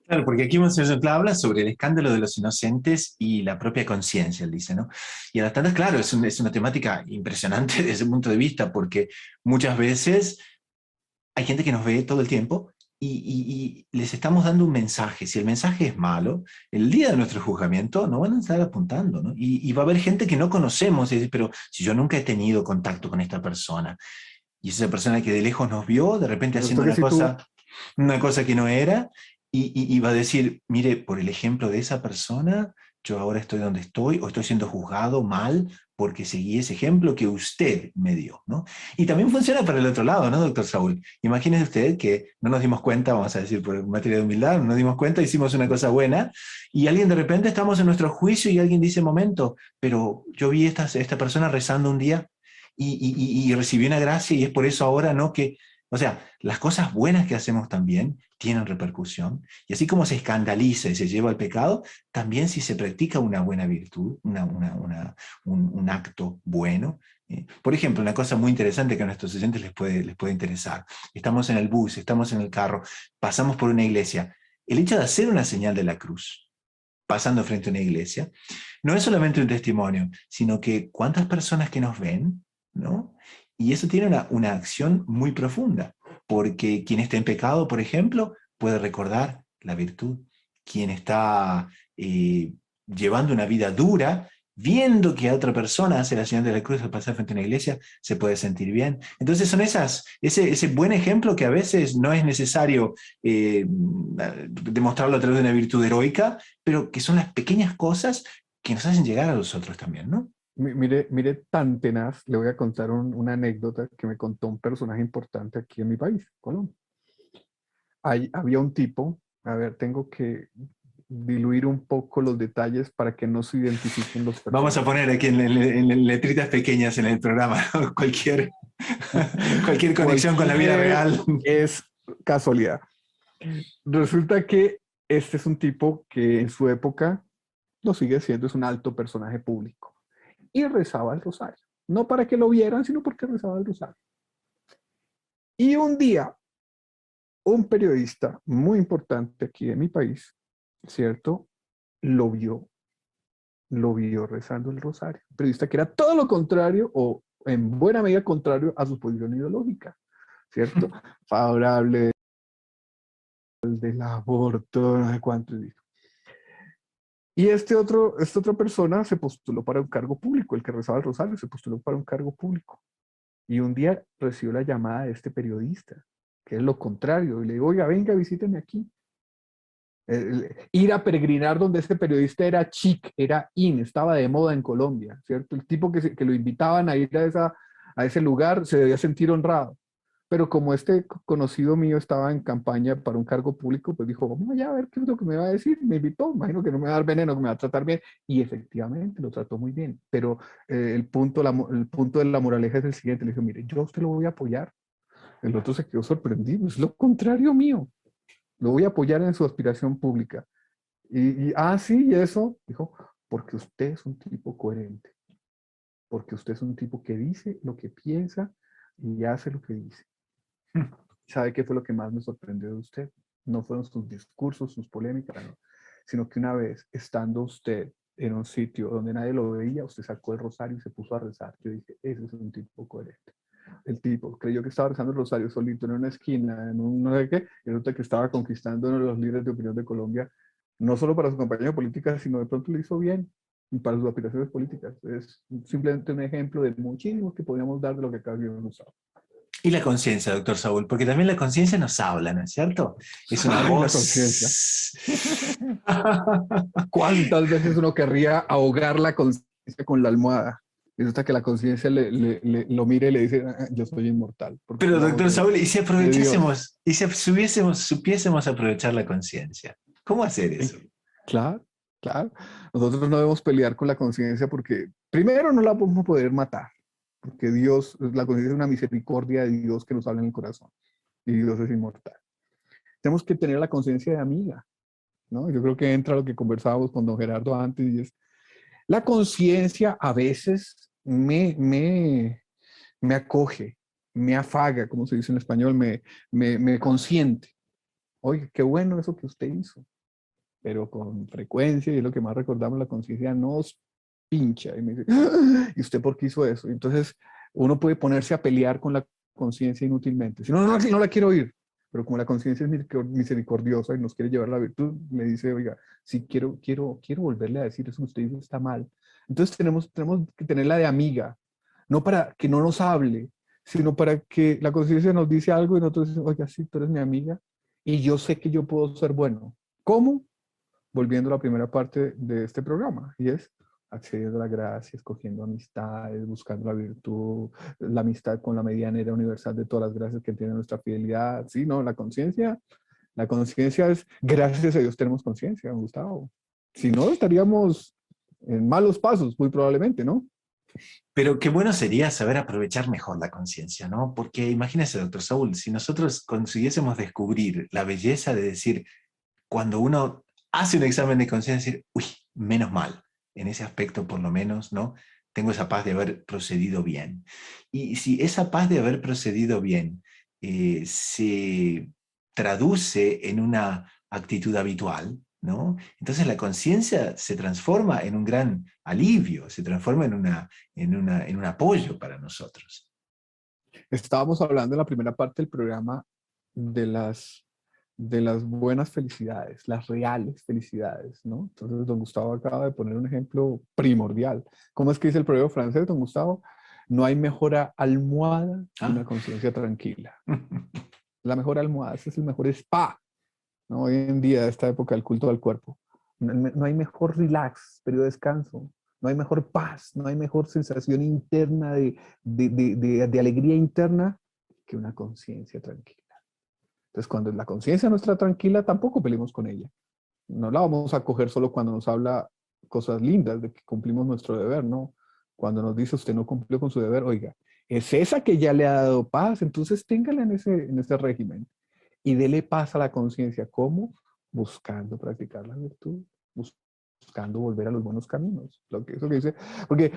Claro, porque aquí habla sobre el escándalo de los inocentes y la propia conciencia, él dice, ¿no? Y a las tantas, claro, es una temática impresionante desde ese punto de vista, porque muchas veces hay gente que nos ve todo el tiempo y les estamos dando un mensaje. Si el mensaje es malo, el día de nuestro juzgamiento nos van a estar apuntando, ¿no? Y va a haber gente que no conocemos, y dice, pero si yo nunca he tenido contacto con esta persona, y esa persona que de lejos nos vio, de repente haciendo una cosa que no era, y va a decir, mire, por el ejemplo de esa persona, yo ahora estoy donde estoy, o estoy siendo juzgado mal porque seguí ese ejemplo que usted me dio, ¿no? Y también funciona para el otro lado, ¿no, doctor Saúl? Imagínese usted que no nos dimos cuenta, vamos a decir por materia de humildad, no nos dimos cuenta, hicimos una cosa buena, y alguien de repente estamos en nuestro juicio y alguien dice, momento, pero yo vi esta persona rezando un día y recibí una gracia y es por eso ahora, ¿no? O sea, las cosas buenas que hacemos también tienen repercusión, y así como se escandaliza y se lleva al pecado, también si se practica una buena virtud, un acto bueno. Por ejemplo, una cosa muy interesante que a nuestros oyentes les puede interesar. Estamos en el bus, estamos en el carro, pasamos por una iglesia. El hecho de hacer una señal de la cruz, pasando frente a una iglesia, no es solamente un testimonio, sino que cuántas personas que nos ven, ¿no? Y eso tiene una acción muy profunda, porque quien está en pecado, por ejemplo, puede recordar la virtud. Quien está llevando una vida dura viendo que a otra persona hace la señal de la cruz al pasar frente a una iglesia, se puede sentir bien. Entonces son ese buen ejemplo que a veces no es necesario demostrarlo a través de una virtud heroica, pero que son las pequeñas cosas que nos hacen llegar a los otros también, ¿no? Mire, tan tenaz, le voy a contar una anécdota que me contó un personaje importante aquí en mi país, Colombia. Había un tipo, a ver, tengo que diluir un poco los detalles para que no se identifiquen los Vamos a personajes. poner aquí en letritas pequeñas en el programa cualquier conexión con la vida Cualquier real. es casualidad. Resulta que este es un tipo que en su época lo sigue siendo, es un alto personaje público. Y rezaba el rosario. No para que lo vieran, sino porque rezaba el rosario. Y un día, un periodista muy importante aquí en mi país, ¿cierto? Lo vio rezando el rosario. Un periodista que era todo lo contrario, o en buena medida contrario a su posición ideológica, ¿cierto? Favorable del aborto, no sé cuánto dijo. Y esta otra persona se postuló para un cargo público, el que rezaba el rosario se postuló para un cargo público. Y un día recibió la llamada de este periodista, que es lo contrario, y le digo, oiga, venga, visíteme aquí. Ir a peregrinar donde este periodista era chic, era in, estaba de moda en Colombia, ¿cierto? El tipo que lo invitaban a ir a ese lugar se debía sentir honrado. Pero como este conocido mío estaba en campaña para un cargo público, pues dijo, vamos allá a ver qué es lo que me va a decir. Me invitó, imagino que no me va a dar veneno, que me va a tratar bien. Y efectivamente lo trató muy bien. Pero el punto de la moraleja es el siguiente. Le dije, mire, yo a usted lo voy a apoyar. El otro se quedó sorprendido. Es lo contrario mío. Lo voy a apoyar en su aspiración pública. Sí, y eso, dijo, porque usted es un tipo coherente. Porque usted es un tipo que dice lo que piensa y hace lo que dice. ¿Sabe qué fue lo que más me sorprendió de usted? No fueron sus discursos, sus polémicas, no, sino que una vez, estando usted en un sitio donde nadie lo veía, usted sacó el rosario y se puso a rezar. Yo dije, ese es un tipo coherente. El tipo creyó que estaba rezando el rosario solito en una esquina, en un no sé qué, y resulta que estaba conquistando uno de los líderes de opinión de Colombia, no solo para su campaña política, sino de pronto lo hizo bien y para sus aspiraciones políticas. Es simplemente un ejemplo de muchísimos que podríamos dar de lo que acá habíamos usado. Y la conciencia, doctor Saúl, porque también la conciencia nos habla, ¿no es cierto? Es una Ay, la conciencia. voz. ¿Cuántas veces uno querría ahogar la conciencia con la almohada? Y resulta que la conciencia lo mira y le dice, yo soy inmortal. Porque Pero, somos doctor Saúl, ¿y si de Dios. aprovechásemos, y si supiésemos aprovechar la conciencia? ¿Cómo hacer eso? Claro, claro. Nosotros no debemos pelear con la conciencia porque primero no la vamos a poder matar. Porque Dios, la conciencia es una misericordia de Dios que nos habla en el corazón. Y Dios es inmortal. Tenemos que tener la conciencia de amiga, ¿no? Yo creo que entra lo que conversábamos con don Gerardo antes y es, la conciencia a veces me acoge, me afaga, como se dice en español, me consiente. Oye, qué bueno eso que usted hizo. Pero con frecuencia, y es lo que más recordamos, la conciencia nos pincha y me dice, ¿y usted por qué hizo eso? Entonces, uno puede ponerse a pelear con la conciencia inútilmente. Si no, no la quiero oír. Pero como la conciencia es misericordiosa y nos quiere llevar a la virtud, me dice, oiga, sí, quiero volverle a decir eso que usted hizo está mal. Entonces tenemos que tenerla de amiga, no para que no nos hable, sino para que la conciencia nos dice algo y nosotros decimos, oiga, sí, tú eres mi amiga y yo sé que yo puedo ser bueno. ¿Cómo? Volviendo a la primera parte de este programa, y es accediendo a la gracia, escogiendo amistades, buscando la virtud, la amistad con la medianera universal de todas las gracias que tiene nuestra fidelidad. Sí, no, la conciencia es, gracias a Dios tenemos conciencia, Gustavo. Si no, estaríamos en malos pasos, muy probablemente, ¿no? Pero qué bueno sería saber aprovechar mejor la conciencia, ¿no? Porque imagínese, doctor Saúl, si nosotros consiguiésemos descubrir la belleza de decir, cuando uno hace un examen de conciencia, decir, uy, menos mal, en ese aspecto por lo menos, ¿no? Tengo esa paz de haber procedido bien. Y si esa paz de haber procedido bien se traduce en una actitud habitual, ¿no? Entonces la conciencia se transforma en un gran alivio, se transforma en un apoyo para nosotros. Estábamos hablando en la primera parte del programa de de las buenas felicidades, las reales felicidades, ¿no? Entonces, don Gustavo acaba de poner un ejemplo primordial. ¿Cómo es que dice el proverbio francés, don Gustavo? No hay mejor almohada que una Ah. conciencia tranquila. La mejor almohada, ese es el mejor spa, ¿no? Hoy en día, esta época del culto al cuerpo. No hay mejor relax, periodo de descanso. No hay mejor paz, no hay mejor sensación interna de alegría interna que una conciencia tranquila. Entonces, cuando la conciencia no está tranquila, tampoco peleemos con ella. No la vamos a coger solo cuando nos habla cosas lindas de que cumplimos nuestro deber, ¿no? Cuando nos dice usted no cumplió con su deber, oiga, es esa que ya le ha dado paz, entonces téngala en ese régimen y dele paz a la conciencia. ¿Cómo? Buscando practicar la virtud, buscando volver a los buenos caminos. Eso que dice, porque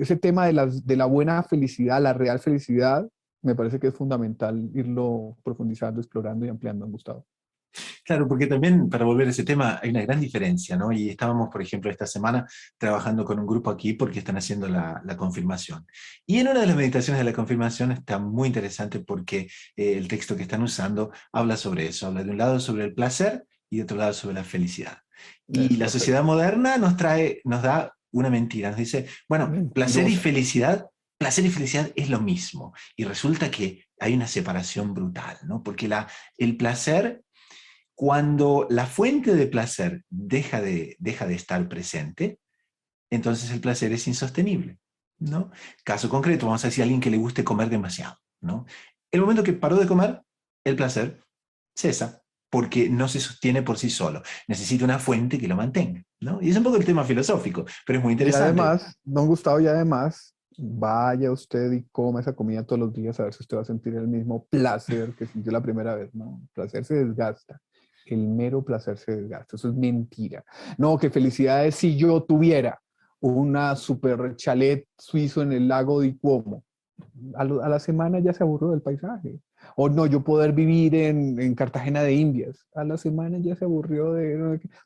ese tema de la buena felicidad, la real felicidad, me parece que es fundamental irlo profundizando, explorando y ampliando, Gustavo. Claro, porque también para volver a ese tema hay una gran diferencia, ¿no? Y estábamos, por ejemplo, esta semana trabajando con un grupo aquí porque están haciendo la confirmación. Y en una de las meditaciones de la confirmación está muy interesante porque el texto que están usando habla sobre eso, habla de un lado sobre el placer y de otro lado sobre la felicidad. Y Es la sociedad perfecto. moderna nos da una mentira, nos dice, bueno, Mentirosa. placer y felicidad es lo mismo. Y resulta que hay una separación brutal, ¿no? Porque el placer, cuando la fuente de placer deja de estar presente, entonces el placer es insostenible, ¿no? Caso concreto, vamos a decir a alguien que le guste comer demasiado, ¿no? El momento que paró de comer, el placer cesa, porque no se sostiene por sí solo. Necesita una fuente que lo mantenga, ¿no? Y es un poco el tema filosófico, pero es muy Y interesante. además, don Gustavo, y además, vaya usted y coma esa comida todos los días a ver si usted va a sentir el mismo placer que sintió la primera vez, ¿no? El placer se desgasta. El mero placer se desgasta. Eso es mentira. No, que felicidades si yo tuviera una super chalet suizo en el lago de Como. A la semana ya se aburrió del paisaje. O no, yo poder vivir en Cartagena de Indias. A la semana ya se aburrió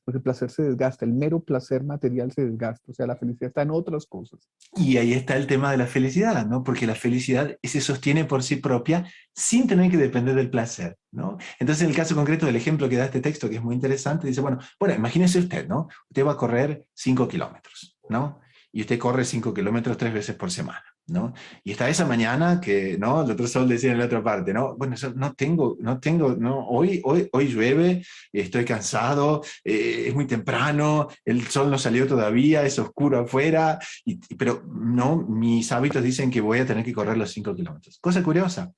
porque el placer se desgasta, el mero placer material se desgasta. O sea, la felicidad está en otras cosas. Y ahí está el tema de la felicidad, ¿no? Porque la felicidad se sostiene por sí propia sin tener que depender del placer, ¿no? Entonces, en el caso concreto del ejemplo que da este texto, que es muy interesante, dice, bueno, imagínese usted, ¿no? Usted va a correr 5 kilómetros, ¿no? Y usted corre 5 kilómetros 3 veces por semana, ¿no? Y está esa mañana que, ¿no? El otro sol decía en la otra parte, ¿no? Bueno, yo no, hoy llueve, estoy cansado, es muy temprano, el sol no salió todavía, es oscuro afuera, pero no, mis hábitos dicen que voy a tener que correr los 5 kilómetros. Cosa curiosa,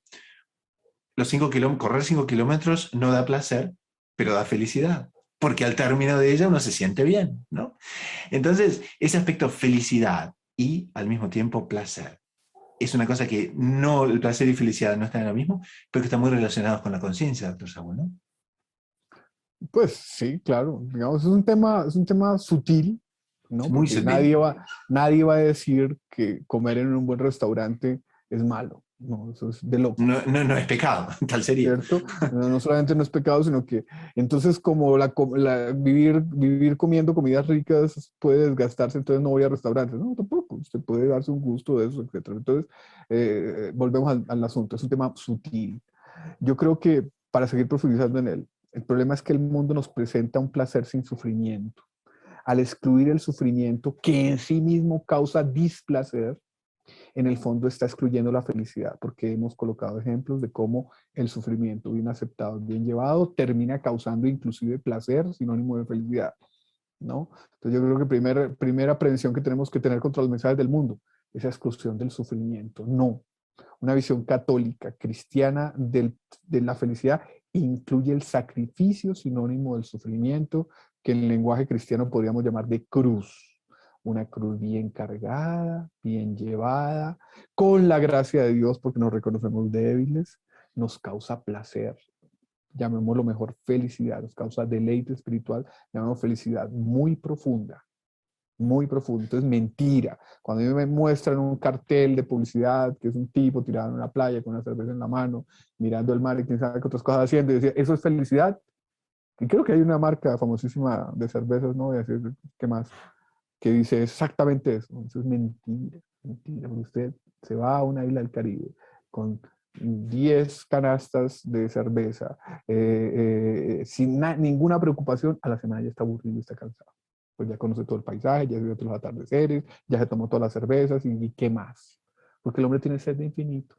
correr 5 kilómetros no da placer, pero da felicidad, porque al término de ella uno se siente bien, ¿no? Entonces, ese aspecto felicidad y al mismo tiempo placer es una cosa que no, el placer y felicidad no están en lo mismo, pero que están muy relacionados con la conciencia, doctor Saúl, ¿no? Pues sí, claro. Digamos, es un tema sutil, ¿no? Muy Porque sutil. nadie va a decir que comer en un buen restaurante es malo. No, eso es de No, locos. no, no es pecado, tal sería. ¿Cierto? No, no solamente no es pecado, sino que entonces como vivir comiendo comidas ricas puede desgastarse, entonces no voy a restaurantes. No, tampoco. Usted puede darse un gusto de eso, etcétera. Entonces, volvemos al asunto. Es un tema sutil. Yo creo que para seguir profundizando en él, el problema es que el mundo nos presenta un placer sin sufrimiento. Al excluir el sufrimiento, que en sí mismo causa displacer, en el fondo está excluyendo la felicidad, porque hemos colocado ejemplos de cómo el sufrimiento bien aceptado, bien llevado, termina causando inclusive placer, sinónimo de felicidad, ¿no? Entonces yo creo que primera prevención que tenemos que tener contra los mensajes del mundo, esa exclusión del sufrimiento. No, una visión católica, cristiana de la felicidad incluye el sacrificio, sinónimo del sufrimiento, que en el lenguaje cristiano podríamos llamar de cruz. Una cruz bien cargada, bien llevada, con la gracia de Dios, porque nos reconocemos débiles, nos causa placer, llamémoslo mejor felicidad, nos causa deleite espiritual, llamemos felicidad muy profunda, muy profundo. Entonces, mentira. Cuando a mí me muestran un cartel de publicidad que es un tipo tirado en una playa con una cerveza en la mano, mirando el mar y quién sabe qué otras cosas haciendo, y decía, ¿eso es felicidad? Y creo que hay una marca famosísima de cervezas, no voy a decir qué más, que dice exactamente eso. Eso es mentira, mentira, porque usted se va a una isla del Caribe con 10 canastas de cerveza, sin ninguna preocupación, a la semana ya está aburrido y está cansado. Pues ya conoce todo el paisaje, ya vio todos los atardeceres, ya se tomó todas las cervezas y ¿qué más? Porque el hombre tiene sed de infinito.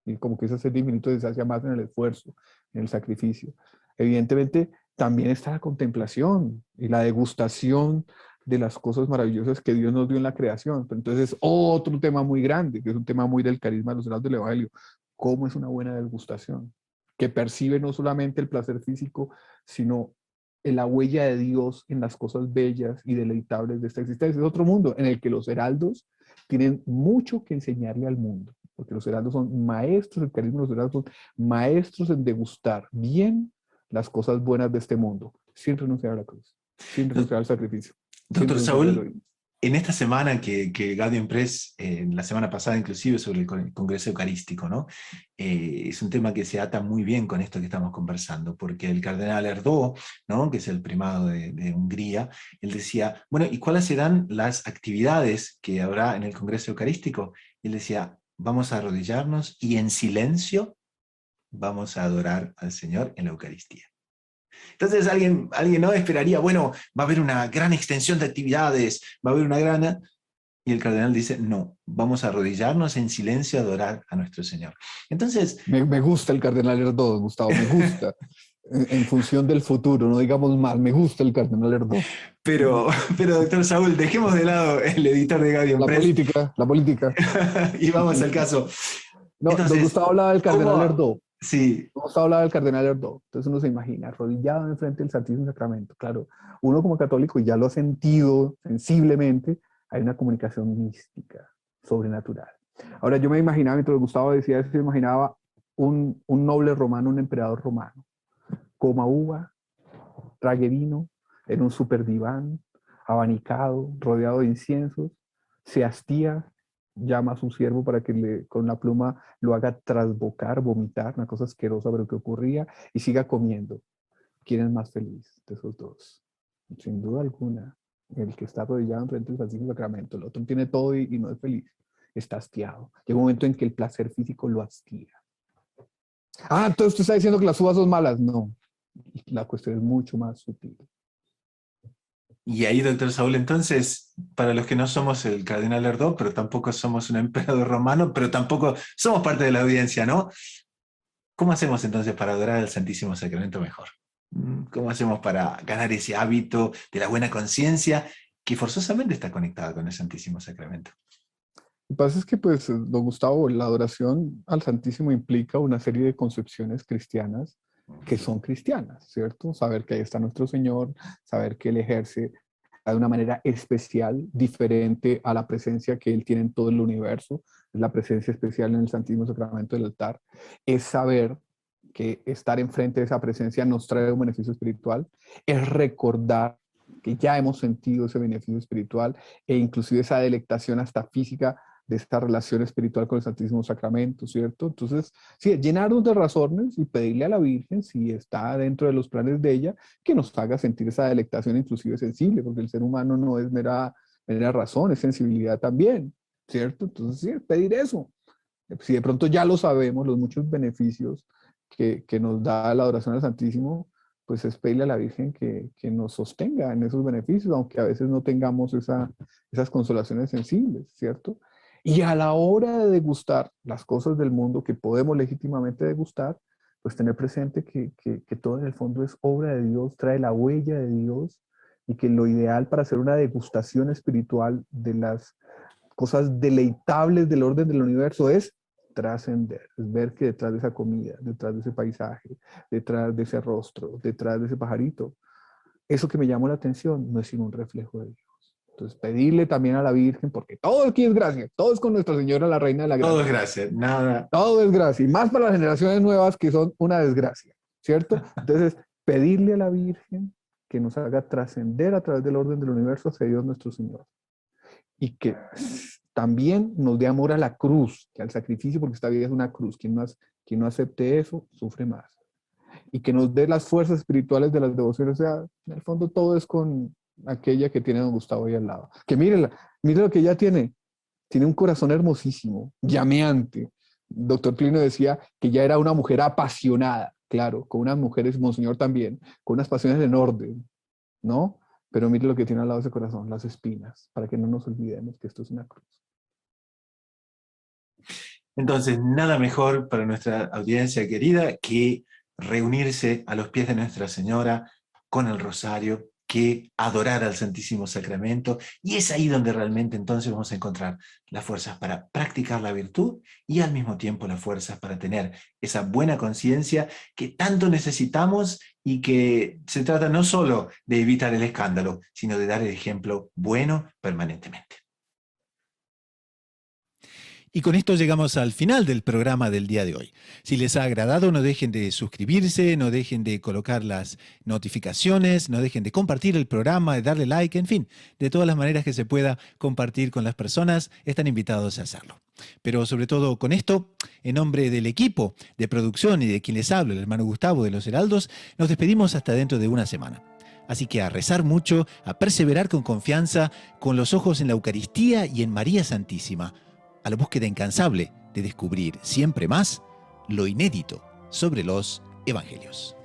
Y como que esa sed de infinito se sacia más en el esfuerzo, en el sacrificio. Evidentemente, también está la contemplación y la degustación de las cosas maravillosas que Dios nos dio en la creación. Pero entonces, otro tema muy grande, que es un tema muy del carisma de los hermanos del Evangelio. ¿Cómo es una buena degustación? Que percibe no solamente el placer físico, sino la huella de Dios en las cosas bellas y deleitables de esta existencia. Es otro mundo en el que los heraldos tienen mucho que enseñarle al mundo, porque los heraldos son maestros, el carisma de los heraldos son maestros en degustar bien las cosas buenas de este mundo, sin renunciar a la cruz, sin renunciar al sacrificio, sin Doctor renunciar al Saúl, heroísmo. en esta semana que Gaudium Press, la semana pasada inclusive sobre el Congreso Eucarístico, ¿no? Es un tema que se ata muy bien con esto que estamos conversando, porque el cardenal Erdó, ¿no? Que es el primado de Hungría, él decía, bueno, ¿y cuáles serán las actividades que habrá en el Congreso Eucarístico? Y él decía, vamos a arrodillarnos y en silencio vamos a adorar al Señor en la Eucaristía. Entonces alguien no esperaría, bueno, va a haber una gran extensión de actividades, va a haber una gran... Y el cardenal dice, no, vamos a arrodillarnos en silencio a adorar a nuestro Señor. Entonces... Me gusta el cardenal Erdó, Gustavo, me gusta. En función del futuro, no digamos más, me gusta el cardenal Erdó. pero doctor Saúl, dejemos de lado el editor de Gaudium Press La política. y vamos al caso. No, don Entonces, Gustavo hablaba del cardenal ¿cómo? Erdó. Sí, Don Gustavo hablaba del cardenal Erdó. Entonces uno se imagina, arrodillado enfrente del Santísimo Sacramento. Claro, uno como católico ya lo ha sentido sensiblemente, hay una comunicación mística, sobrenatural. Ahora yo me imaginaba, mientras Gustavo decía eso, yo imaginaba un noble romano, un emperador romano. Coma uva, trague vino, en un super diván, abanicado, rodeado de inciensos, se hastía, llama a su siervo para que con la pluma lo haga trasbocar, vomitar, una cosa asquerosa, pero que ocurría, y siga comiendo. ¿Quién es más feliz de esos dos? Sin duda alguna, el que está arrodillado frente al Santísimo Sacramento. El otro tiene todo y no es feliz. Está hastiado. Llega un momento en que el placer físico lo hastía. Ah, entonces usted está diciendo que las uvas son malas. No, la cuestión es mucho más sutil. y ahí, doctor Saúl, entonces, para los que no somos el cardenal Erdó, pero tampoco somos un emperador romano, pero tampoco somos parte de la audiencia, ¿no? ¿Cómo hacemos entonces para adorar al Santísimo Sacramento mejor? ¿Cómo hacemos para ganar ese hábito de la buena conciencia que forzosamente está conectada con el Santísimo Sacramento? Lo que pasa es que, pues, don Gustavo, la adoración al Santísimo implica una serie de concepciones cristianas que son cristianas, ¿cierto? Saber que ahí está nuestro Señor, saber que Él ejerce de una manera especial, diferente a la presencia que Él tiene en todo el universo, es la presencia especial en el Santísimo Sacramento del altar, es saber que estar enfrente de esa presencia nos trae un beneficio espiritual, es recordar que ya hemos sentido ese beneficio espiritual e inclusive esa delectación hasta física de esta relación espiritual con el Santísimo Sacramento, ¿cierto? Entonces, sí, llenarnos de razones y pedirle a la Virgen, si está dentro de los planes de ella, que nos haga sentir esa delectación inclusive sensible, porque el ser humano no es mera razón, es sensibilidad también, ¿cierto? Entonces, sí, pedir eso. Si de pronto ya lo sabemos, los muchos beneficios que nos da la adoración al Santísimo, pues es pedirle a la Virgen que nos sostenga en esos beneficios, aunque a veces no tengamos esas consolaciones sensibles, ¿cierto? Y a la hora de degustar las cosas del mundo que podemos legítimamente degustar, pues tener presente que todo en el fondo es obra de Dios, trae la huella de Dios, y que lo ideal para hacer una degustación espiritual de las cosas deleitables del orden del universo es trascender, es ver que detrás de esa comida, detrás de ese paisaje, detrás de ese rostro, detrás de ese pajarito, eso que me llamó la atención no es sino un reflejo de Dios. Entonces, pedirle también a la Virgen, porque todo aquí es gracia, todo es con Nuestra Señora, la Reina de la Gracia. Todo es gracia, nada. Todo es gracia, y más para las generaciones nuevas que son una desgracia, ¿cierto? Entonces, pedirle a la Virgen que nos haga trascender a través del orden del universo hacia Dios nuestro Señor. Y que también nos dé amor a la cruz, que al sacrificio, porque esta vida es una cruz. Quien no acepte eso, sufre más. Y que nos dé las fuerzas espirituales de las devociones. O sea, en el fondo todo es con aquella que tiene don Gustavo ahí al lado. Que mire lo que ella tiene. Tiene un corazón hermosísimo, llameante, Doctor Plinio decía que ya era una mujer apasionada, claro, con unas mujeres, Monseñor también, con unas pasiones en orden, ¿no? Pero mire lo que tiene al lado de ese corazón, las espinas, para que no nos olvidemos que esto es una cruz. Entonces, nada mejor para nuestra audiencia querida que reunirse a los pies de Nuestra Señora con el rosario, que adorar al Santísimo Sacramento, y es ahí donde realmente entonces vamos a encontrar las fuerzas para practicar la virtud y al mismo tiempo las fuerzas para tener esa buena conciencia que tanto necesitamos y que se trata no solo de evitar el escándalo, sino de dar el ejemplo bueno permanentemente. Y con esto llegamos al final del programa del día de hoy. Si les ha agradado, no dejen de suscribirse, no dejen de colocar las notificaciones, no dejen de compartir el programa, de darle like, en fin, de todas las maneras que se pueda compartir con las personas, están invitados a hacerlo. Pero sobre todo con esto, en nombre del equipo de producción y de quien les habla, el hermano Gustavo de los Heraldos, nos despedimos hasta dentro de una semana. Así que a rezar mucho, a perseverar con confianza, con los ojos en la Eucaristía y en María Santísima, a la búsqueda incansable de descubrir siempre más lo inédito sobre los evangelios.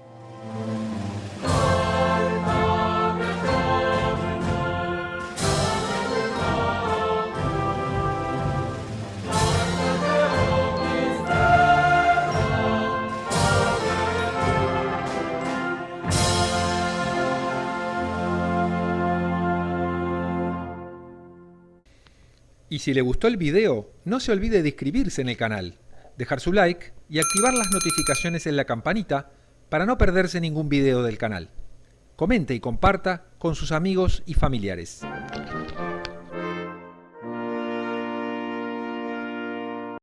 Y si le gustó el video, no se olvide de inscribirse en el canal, dejar su like y activar las notificaciones en la campanita para no perderse ningún video del canal. Comente y comparta con sus amigos y familiares.